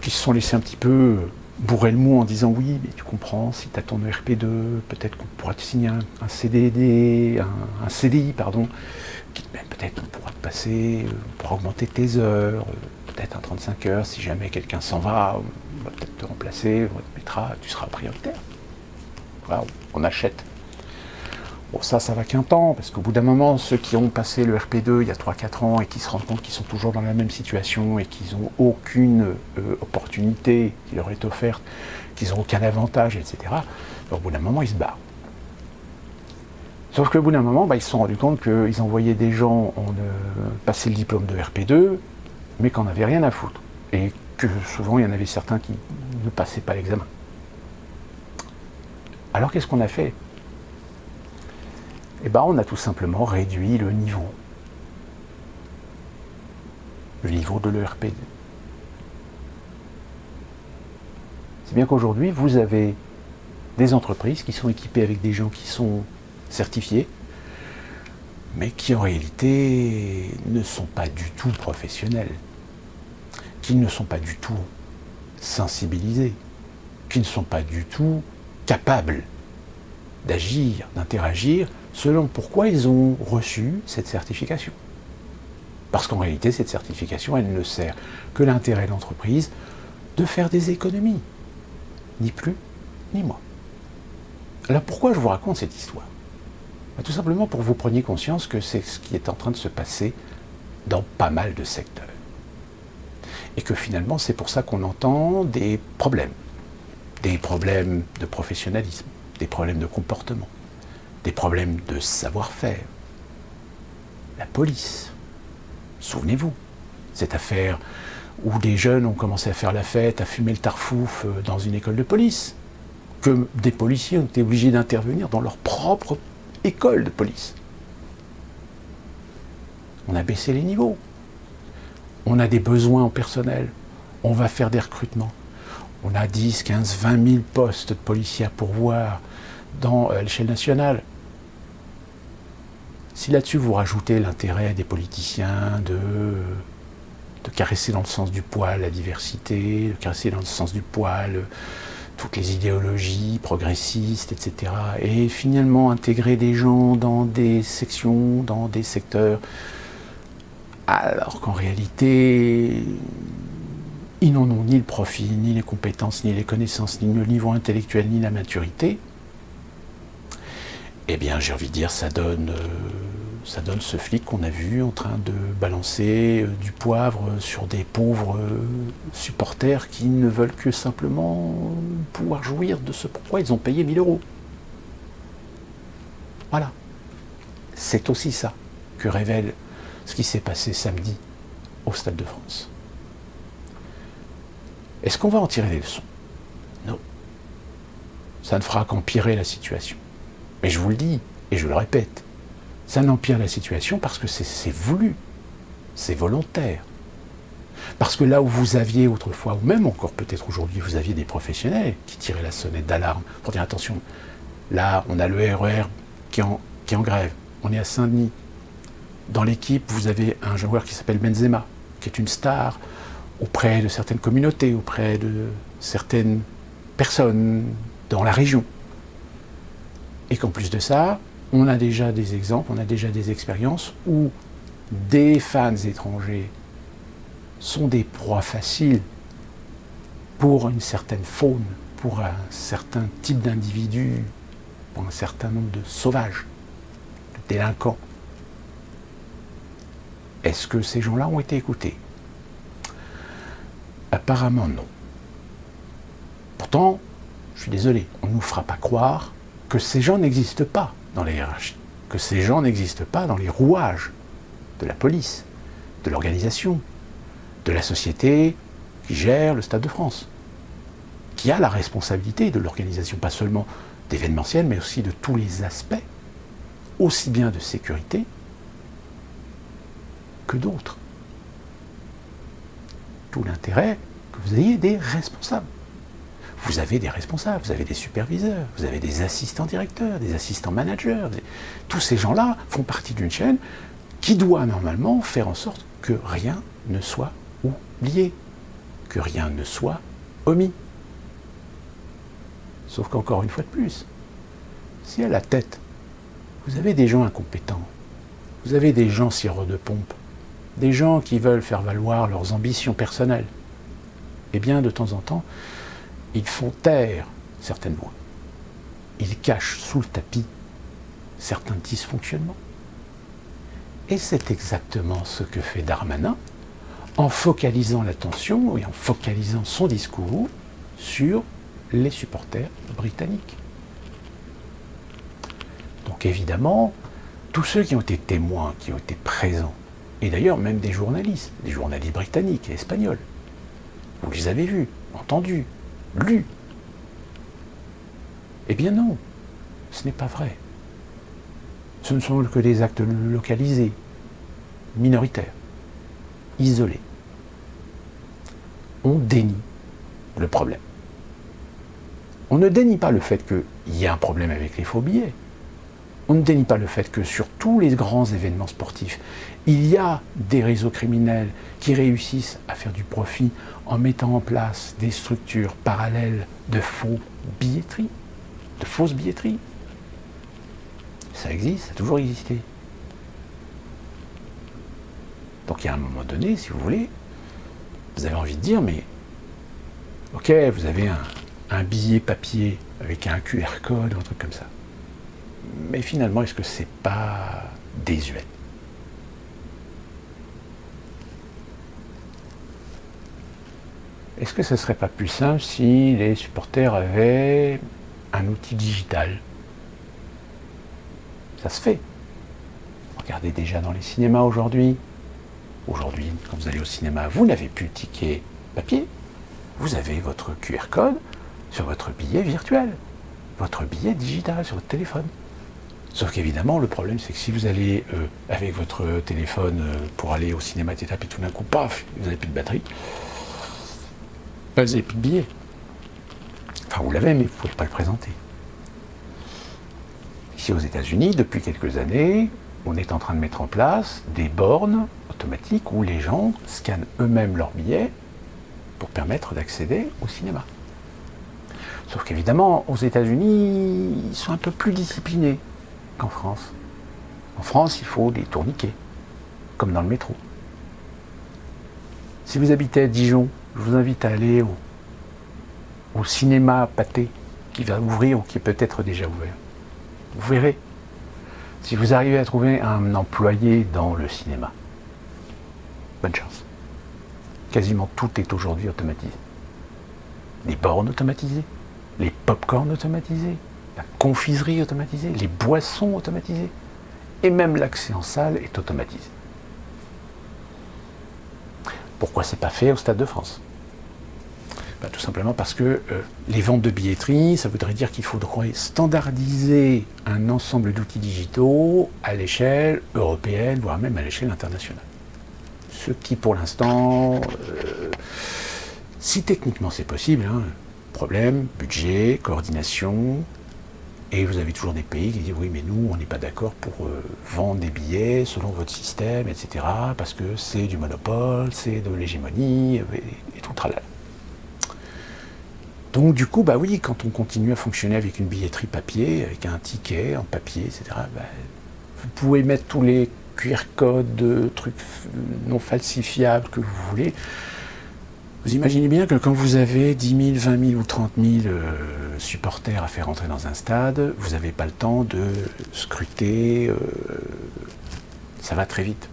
qui se sont laissés un petit peu bourrer le mot en disant oui, mais tu comprends, si tu as ton ERP2, peut-être qu'on pourra te signer un CDD, un CDI, pardon, peut-être on pourra te passer, on pourra augmenter tes heures, peut-être un 35 heures, si jamais quelqu'un s'en va, on va peut-être te remplacer, on te mettra, tu seras prioritaire. Voilà, on achète. Bon, ça va qu'un temps, parce qu'au bout d'un moment, ceux qui ont passé le RP2 il y a 3-4 ans et qui se rendent compte qu'ils sont toujours dans la même situation et qu'ils n'ont aucune opportunité qui leur est offerte, qu'ils n'ont aucun avantage, etc., au bout d'un moment, ils se barrent. Sauf qu'au bout d'un moment, ils se sont rendus compte qu'ils envoyaient des gens passer le diplôme de RP2, mais qu'on n'avait rien à foutre. Et que souvent, il y en avait certains qui ne passaient pas l'examen. Alors, qu'est-ce qu'on a fait ? On a tout simplement réduit le niveau de l'ERP2. C'est bien qu'aujourd'hui, vous avez des entreprises qui sont équipées avec des gens qui sont certifiés, mais qui en réalité ne sont pas du tout professionnels, qui ne sont pas du tout sensibilisés, qui ne sont pas du tout capables d'agir, d'interagir, selon pourquoi ils ont reçu cette certification. Parce qu'en réalité, cette certification, elle ne sert que l'intérêt de l'entreprise de faire des économies. Ni plus, ni moins. Alors pourquoi je vous raconte cette histoire ? Tout simplement pour que vous preniez conscience que c'est ce qui est en train de se passer dans pas mal de secteurs. Et que finalement, c'est pour ça qu'on entend des problèmes de professionnalisme, des problèmes de comportement, des problèmes de savoir-faire. La police, souvenez-vous, cette affaire où des jeunes ont commencé à faire la fête, à fumer le tarfouf dans une école de police, que des policiers ont été obligés d'intervenir dans leur propre école de police. On a baissé les niveaux. On a des besoins en personnel. On va faire des recrutements. On a 10, 15, 20 000 postes de policiers à pourvoir dans l'échelle nationale. Si là-dessus vous rajoutez l'intérêt des politiciens de caresser dans le sens du poil la diversité, de caresser dans le sens du poil toutes les idéologies progressistes, etc. Et finalement intégrer des gens dans des sections, dans des secteurs, alors qu'en réalité, ils n'en ont ni le profil, ni les compétences, ni les connaissances, ni le niveau intellectuel, ni la maturité. Eh bien, j'ai envie de dire, ça donne ce flic qu'on a vu en train de balancer du poivre sur des pauvres supporters qui ne veulent que simplement pouvoir jouir de ce pourquoi ils ont payé 1 000 €. Voilà. C'est aussi ça que révèle ce qui s'est passé samedi au Stade de France. Est-ce qu'on va en tirer des leçons ? Non. Ça ne fera qu'empirer la situation. Mais je vous le dis, et je le répète, ça n'empire la situation parce que c'est voulu, c'est volontaire. Parce que là où vous aviez autrefois, ou même encore peut-être aujourd'hui, vous aviez des professionnels qui tiraient la sonnette d'alarme pour dire attention, là on a le RER qui est en grève, on est à Saint-Denis. Dans l'équipe, vous avez un joueur qui s'appelle Benzema, qui est une star auprès de certaines communautés, auprès de certaines personnes dans la région. Et qu'en plus de ça, on a déjà des exemples, on a déjà des expériences où des fans étrangers sont des proies faciles pour une certaine faune, pour un certain type d'individu, pour un certain nombre de sauvages, de délinquants. Est-ce que ces gens-là ont été écoutés ? Apparemment non. Pourtant, je suis désolé, on ne nous fera pas croire que ces gens n'existent pas dans la hiérarchie, que ces gens n'existent pas dans les rouages de la police, de l'organisation, de la société qui gère le Stade de France, qui a la responsabilité de l'organisation, pas seulement d'événementiel, mais aussi de tous les aspects, aussi bien de sécurité que d'autres. Tout l'intérêt que vous ayez des responsables. Vous avez des responsables, vous avez des superviseurs, vous avez des assistants directeurs, des assistants managers. Tous ces gens-là font partie d'une chaîne qui doit normalement faire en sorte que rien ne soit oublié, que rien ne soit omis. Sauf qu'encore une fois de plus, si à la tête, vous avez des gens incompétents, vous avez des gens sirop de pompe, des gens qui veulent faire valoir leurs ambitions personnelles, eh bien de temps en temps, ils font taire certaines voix. Ils cachent sous le tapis certains dysfonctionnements. Et c'est exactement ce que fait Darmanin en focalisant l'attention et en focalisant son discours sur les supporters britanniques. Donc évidemment, tous ceux qui ont été témoins, qui ont été présents, et d'ailleurs même des journalistes britanniques et espagnols, vous les avez vus, entendus, lus. Eh bien non, ce n'est pas vrai. Ce ne sont que des actes localisés, minoritaires, isolés. On dénie le problème. On ne dénie pas le fait qu'il y a un problème avec les faux billets. On ne dénie pas le fait que sur tous les grands événements sportifs, il y a des réseaux criminels qui réussissent à faire du profit en mettant en place des structures parallèles de faux billetteries, de fausses billetteries. Ça existe, ça a toujours existé. Donc il y a un moment donné, si vous voulez, vous avez envie de dire, mais ok, vous avez un billet papier avec un QR code ou un truc comme ça. Mais finalement, est-ce que c'est pas désuet? Est-ce que ce serait pas plus simple si les supporters avaient un outil digital? Ça se fait. Regardez déjà dans les cinémas aujourd'hui. Aujourd'hui, quand vous allez au cinéma, vous n'avez plus le ticket papier. Vous avez votre QR code sur votre billet virtuel, votre billet digital sur votre téléphone. Sauf qu'évidemment, le problème, c'est que si vous allez avec votre téléphone pour aller au cinéma, etc., puis tout d'un coup, paf, vous n'avez plus de batterie, vous n'avez plus de billets. Enfin, vous l'avez, mais vous ne pouvez pas le présenter. Ici, aux États-Unis, depuis quelques années, on est en train de mettre en place des bornes automatiques où les gens scannent eux-mêmes leurs billets pour permettre d'accéder au cinéma. Sauf qu'évidemment, aux États-Unis, ils sont un peu plus disciplinés qu'en France. En France, il faut des tourniquets, comme dans le métro. Si vous habitez à Dijon, je vous invite à aller au cinéma Pathé, qui va ouvrir ou qui est peut-être déjà ouvert. Vous verrez. Si vous arrivez à trouver un employé dans le cinéma, bonne chance. Quasiment tout est aujourd'hui automatisé. Les bornes automatisées, les pop-corns automatisés, la confiserie automatisée, les boissons automatisées, et même l'accès en salle est automatisé. Pourquoi c'est pas fait au Stade de France? Tout simplement parce que les ventes de billetterie, ça voudrait dire qu'il faudrait standardiser un ensemble d'outils digitaux à l'échelle européenne, voire même à l'échelle internationale. Ce qui, pour l'instant, si techniquement c'est possible, problème, budget, coordination, et vous avez toujours des pays qui disent oui, mais nous, on n'est pas d'accord pour vendre des billets selon votre système, etc., parce que c'est du monopole, c'est de l'hégémonie, et tout tralala. Donc du coup, oui, quand on continue à fonctionner avec une billetterie papier, avec un ticket en papier, etc., vous pouvez mettre tous les QR codes, trucs non falsifiables que vous voulez. Vous imaginez bien que quand vous avez 10 000, 20 000 ou 30 000 supporters à faire entrer dans un stade, vous n'avez pas le temps de scruter, ça va très vite.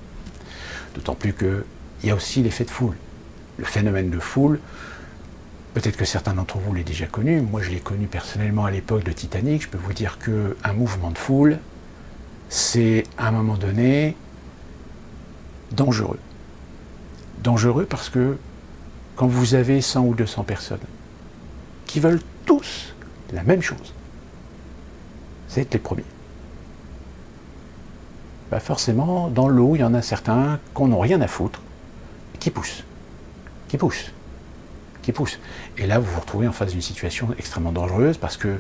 D'autant plus qu'il y a aussi l'effet de foule. Le phénomène de foule, peut-être que certains d'entre vous l'ont déjà connu, moi je l'ai connu personnellement à l'époque de Titanic, je peux vous dire qu'un mouvement de foule, c'est à un moment donné dangereux. Dangereux parce que quand vous avez 100 ou 200 personnes qui veulent tous la même chose, c'est être les premiers. Forcément, dans l'eau, il y en a certains qui n'ont rien à foutre, qui poussent. Et là, vous vous retrouvez en face d'une situation extrêmement dangereuse parce que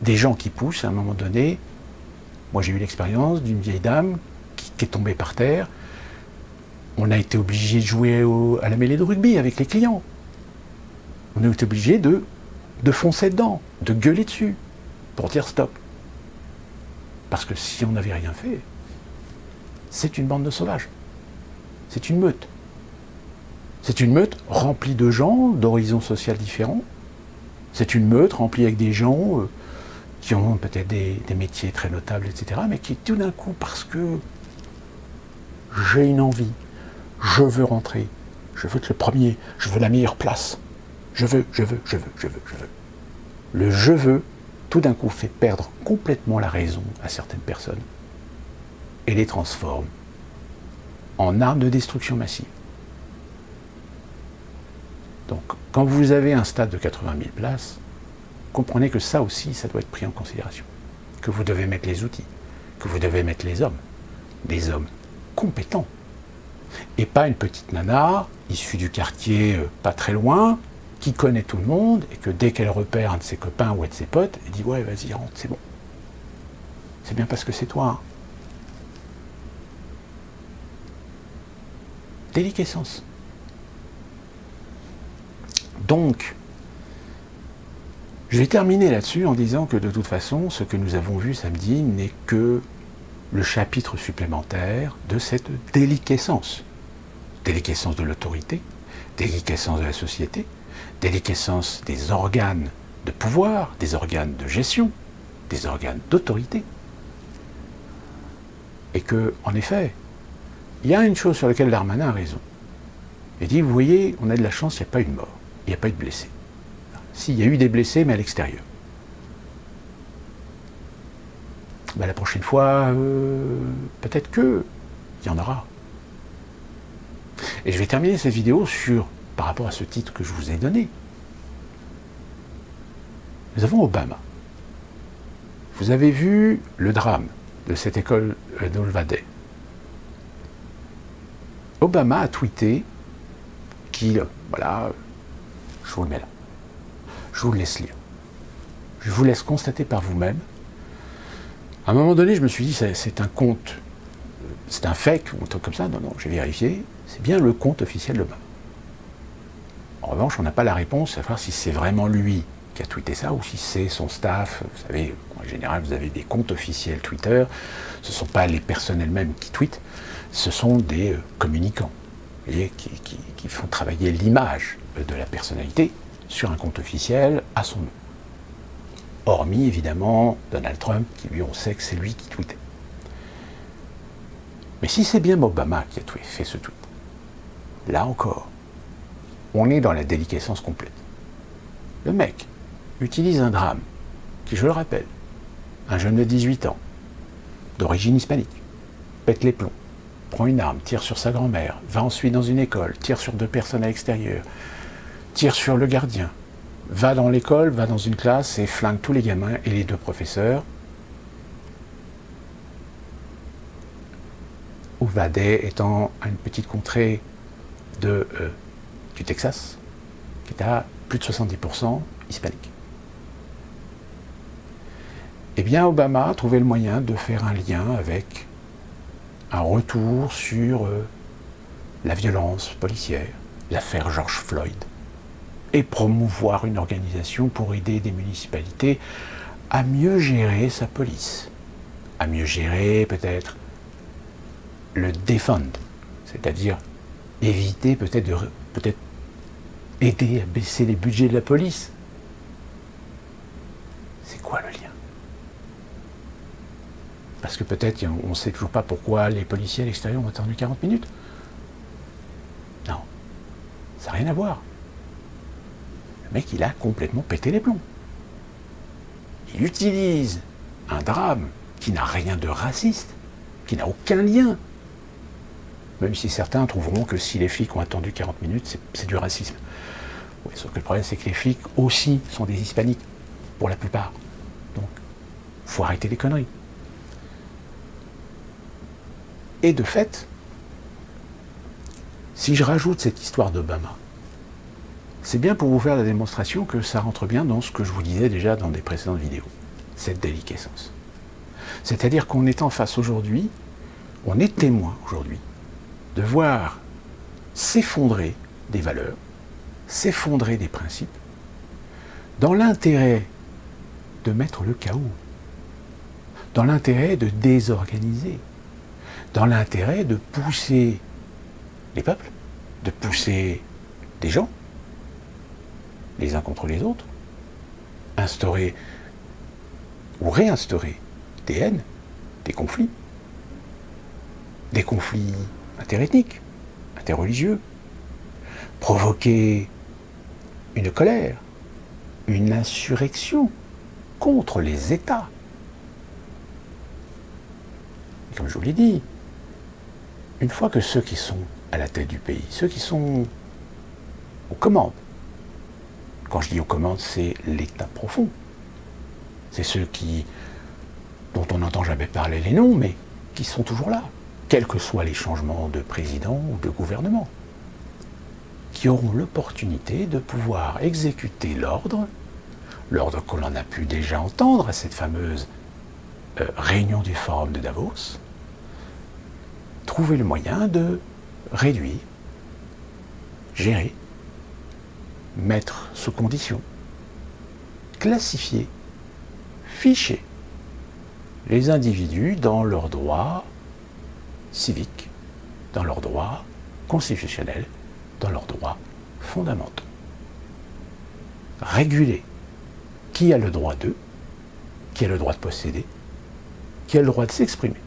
des gens qui poussent, à un moment donné, moi j'ai eu l'expérience d'une vieille dame qui est tombée par terre. On a été obligé de jouer à la mêlée de rugby avec les clients. On a été obligé de foncer dedans, de gueuler dessus, pour dire stop. Parce que si on n'avait rien fait, c'est une bande de sauvages. C'est une meute. C'est une meute remplie de gens d'horizons sociaux différents. C'est une meute remplie avec des gens qui ont peut-être des métiers très notables, etc., mais qui tout d'un coup, parce que j'ai une envie, je veux rentrer, je veux être le premier, je veux la meilleure place, je veux. Le je veux, tout d'un coup, fait perdre complètement la raison à certaines personnes et les transforme en arme de destruction massive. Donc, quand vous avez un stade de 80 000 places, comprenez que ça aussi, ça doit être pris en considération. Que vous devez mettre les outils, que vous devez mettre les hommes, des hommes compétents. Et pas une petite nana, issue du quartier pas très loin, qui connaît tout le monde, et que dès qu'elle repère un de ses copains ou un de ses potes, elle dit « Ouais, vas-y, rentre, c'est bon. C'est bien parce que c'est toi. » Déliquescence. Donc, je vais terminer là-dessus en disant que de toute façon, ce que nous avons vu samedi n'est que le chapitre supplémentaire de cette déliquescence. Déliquescence de l'autorité, déliquescence de la société, déliquescence des organes de pouvoir, des organes de gestion, des organes d'autorité. Et que, en effet, il y a une chose sur laquelle Darmanin a raison. Il dit, vous voyez, on a de la chance, il n'y a pas eu de mort, il n'y a pas eu de blessés. Si, il y a eu des blessés, mais à l'extérieur. Ben, la prochaine fois, peut-être qu'il y en aura. Et je vais terminer cette vidéo par rapport à ce titre que je vous ai donné. Nous avons Obama. Vous avez vu le drame de cette école d'Olvade. Obama a tweeté qu'il, voilà, je vous le mets là, je vous le laisse lire. Je vous laisse constater par vous-même. À un moment donné, je me suis dit, c'est un compte, c'est un fake ou un truc comme ça. Non, j'ai vérifié. C'est bien le compte officiel d'Obama. En revanche, on n'a pas la réponse à savoir si c'est vraiment lui qui a tweeté ça ou si c'est son staff. Vous savez, en général, vous avez des comptes officiels Twitter. Ce ne sont pas les personnes elles-mêmes qui tweetent, ce sont des communicants, vous voyez, qui font travailler l'image de la personnalité sur un compte officiel à son nom. Hormis, évidemment, Donald Trump, qui lui, on sait que c'est lui qui tweetait. Mais si c'est bien Obama qui a fait ce tweet, là encore, on est dans la déliquescence complète. Le mec utilise un drame, qui, je le rappelle, un jeune de 18 ans, d'origine hispanique, pète les plombs, prend une arme, tire sur sa grand-mère, va ensuite dans une école, tire sur 2 personnes à l'extérieur, tire sur le gardien, va dans l'école, va dans une classe et flingue tous les gamins et les 2 professeurs. Uvalde étant une petite contrée du Texas, qui est à plus de 70% hispanique. Eh bien, Obama a trouvé le moyen de faire un lien avec un retour sur la violence policière, l'affaire George Floyd, et promouvoir une organisation pour aider des municipalités à mieux gérer sa police, à mieux gérer peut-être le defund, c'est-à-dire éviter peut-être aider à baisser les budgets de la police. C'est quoi le lien? Parce que peut-être on ne sait toujours pas pourquoi les policiers à l'extérieur ont attendu 40 minutes. Non, ça n'a rien à voir. Le mec, il a complètement pété les plombs. Il utilise un drame qui n'a rien de raciste, qui n'a aucun lien. Même si certains trouveront que si les flics ont attendu 40 minutes, c'est du racisme. Oui, sauf que le problème, c'est que les flics aussi sont des hispaniques, pour la plupart. Donc, il faut arrêter les conneries. Et de fait, si je rajoute cette histoire d'Obama, c'est bien pour vous faire la démonstration que ça rentre bien dans ce que je vous disais déjà dans des précédentes vidéos, cette déliquescence. C'est-à-dire qu'on est en face aujourd'hui, on est témoin aujourd'hui, de voir s'effondrer des valeurs, s'effondrer des principes, dans l'intérêt de mettre le chaos, dans l'intérêt de désorganiser, dans l'intérêt de pousser les peuples, de pousser des gens, les uns contre les autres, instaurer ou réinstaurer des haines, des conflits interethniques, interreligieux, provoquer une colère, une insurrection contre les États. Et comme je vous l'ai dit, une fois que ceux qui sont à la tête du pays, ceux qui sont aux commandes, quand je dis aux commandes, c'est l'État profond, c'est ceux dont on n'entend jamais parler les noms, mais qui sont toujours là, quels que soient les changements de président ou de gouvernement, qui auront l'opportunité de pouvoir exécuter l'ordre que l'on a pu déjà entendre à cette fameuse réunion du Forum de Davos, trouver le moyen de réduire, gérer, mettre sous condition, classifier, ficher les individus dans leurs droits civiques, dans leurs droits constitutionnels, dans leurs droits fondamentaux. Réguler qui a le droit d'eux, qui a le droit de posséder, qui a le droit de s'exprimer,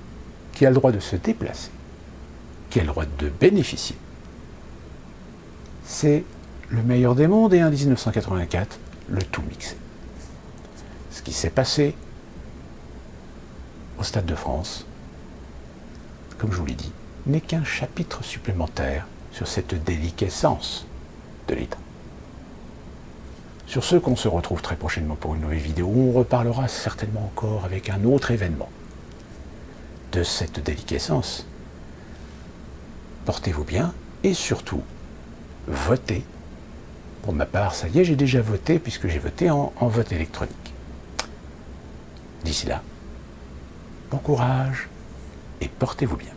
qui a le droit de se déplacer, qui a le droit de bénéficier. C'est le meilleur des mondes et en 1984, le tout mixé. Ce qui s'est passé au Stade de France, comme je vous l'ai dit, n'est qu'un chapitre supplémentaire sur cette déliquescence de l'État. Sur ce, qu'on se retrouve très prochainement pour une nouvelle vidéo où on reparlera certainement encore avec un autre événement de cette déliquescence. Portez-vous bien et surtout, votez. Pour ma part, ça y est, j'ai déjà voté puisque j'ai voté en vote électronique. D'ici là, bon courage et portez-vous bien.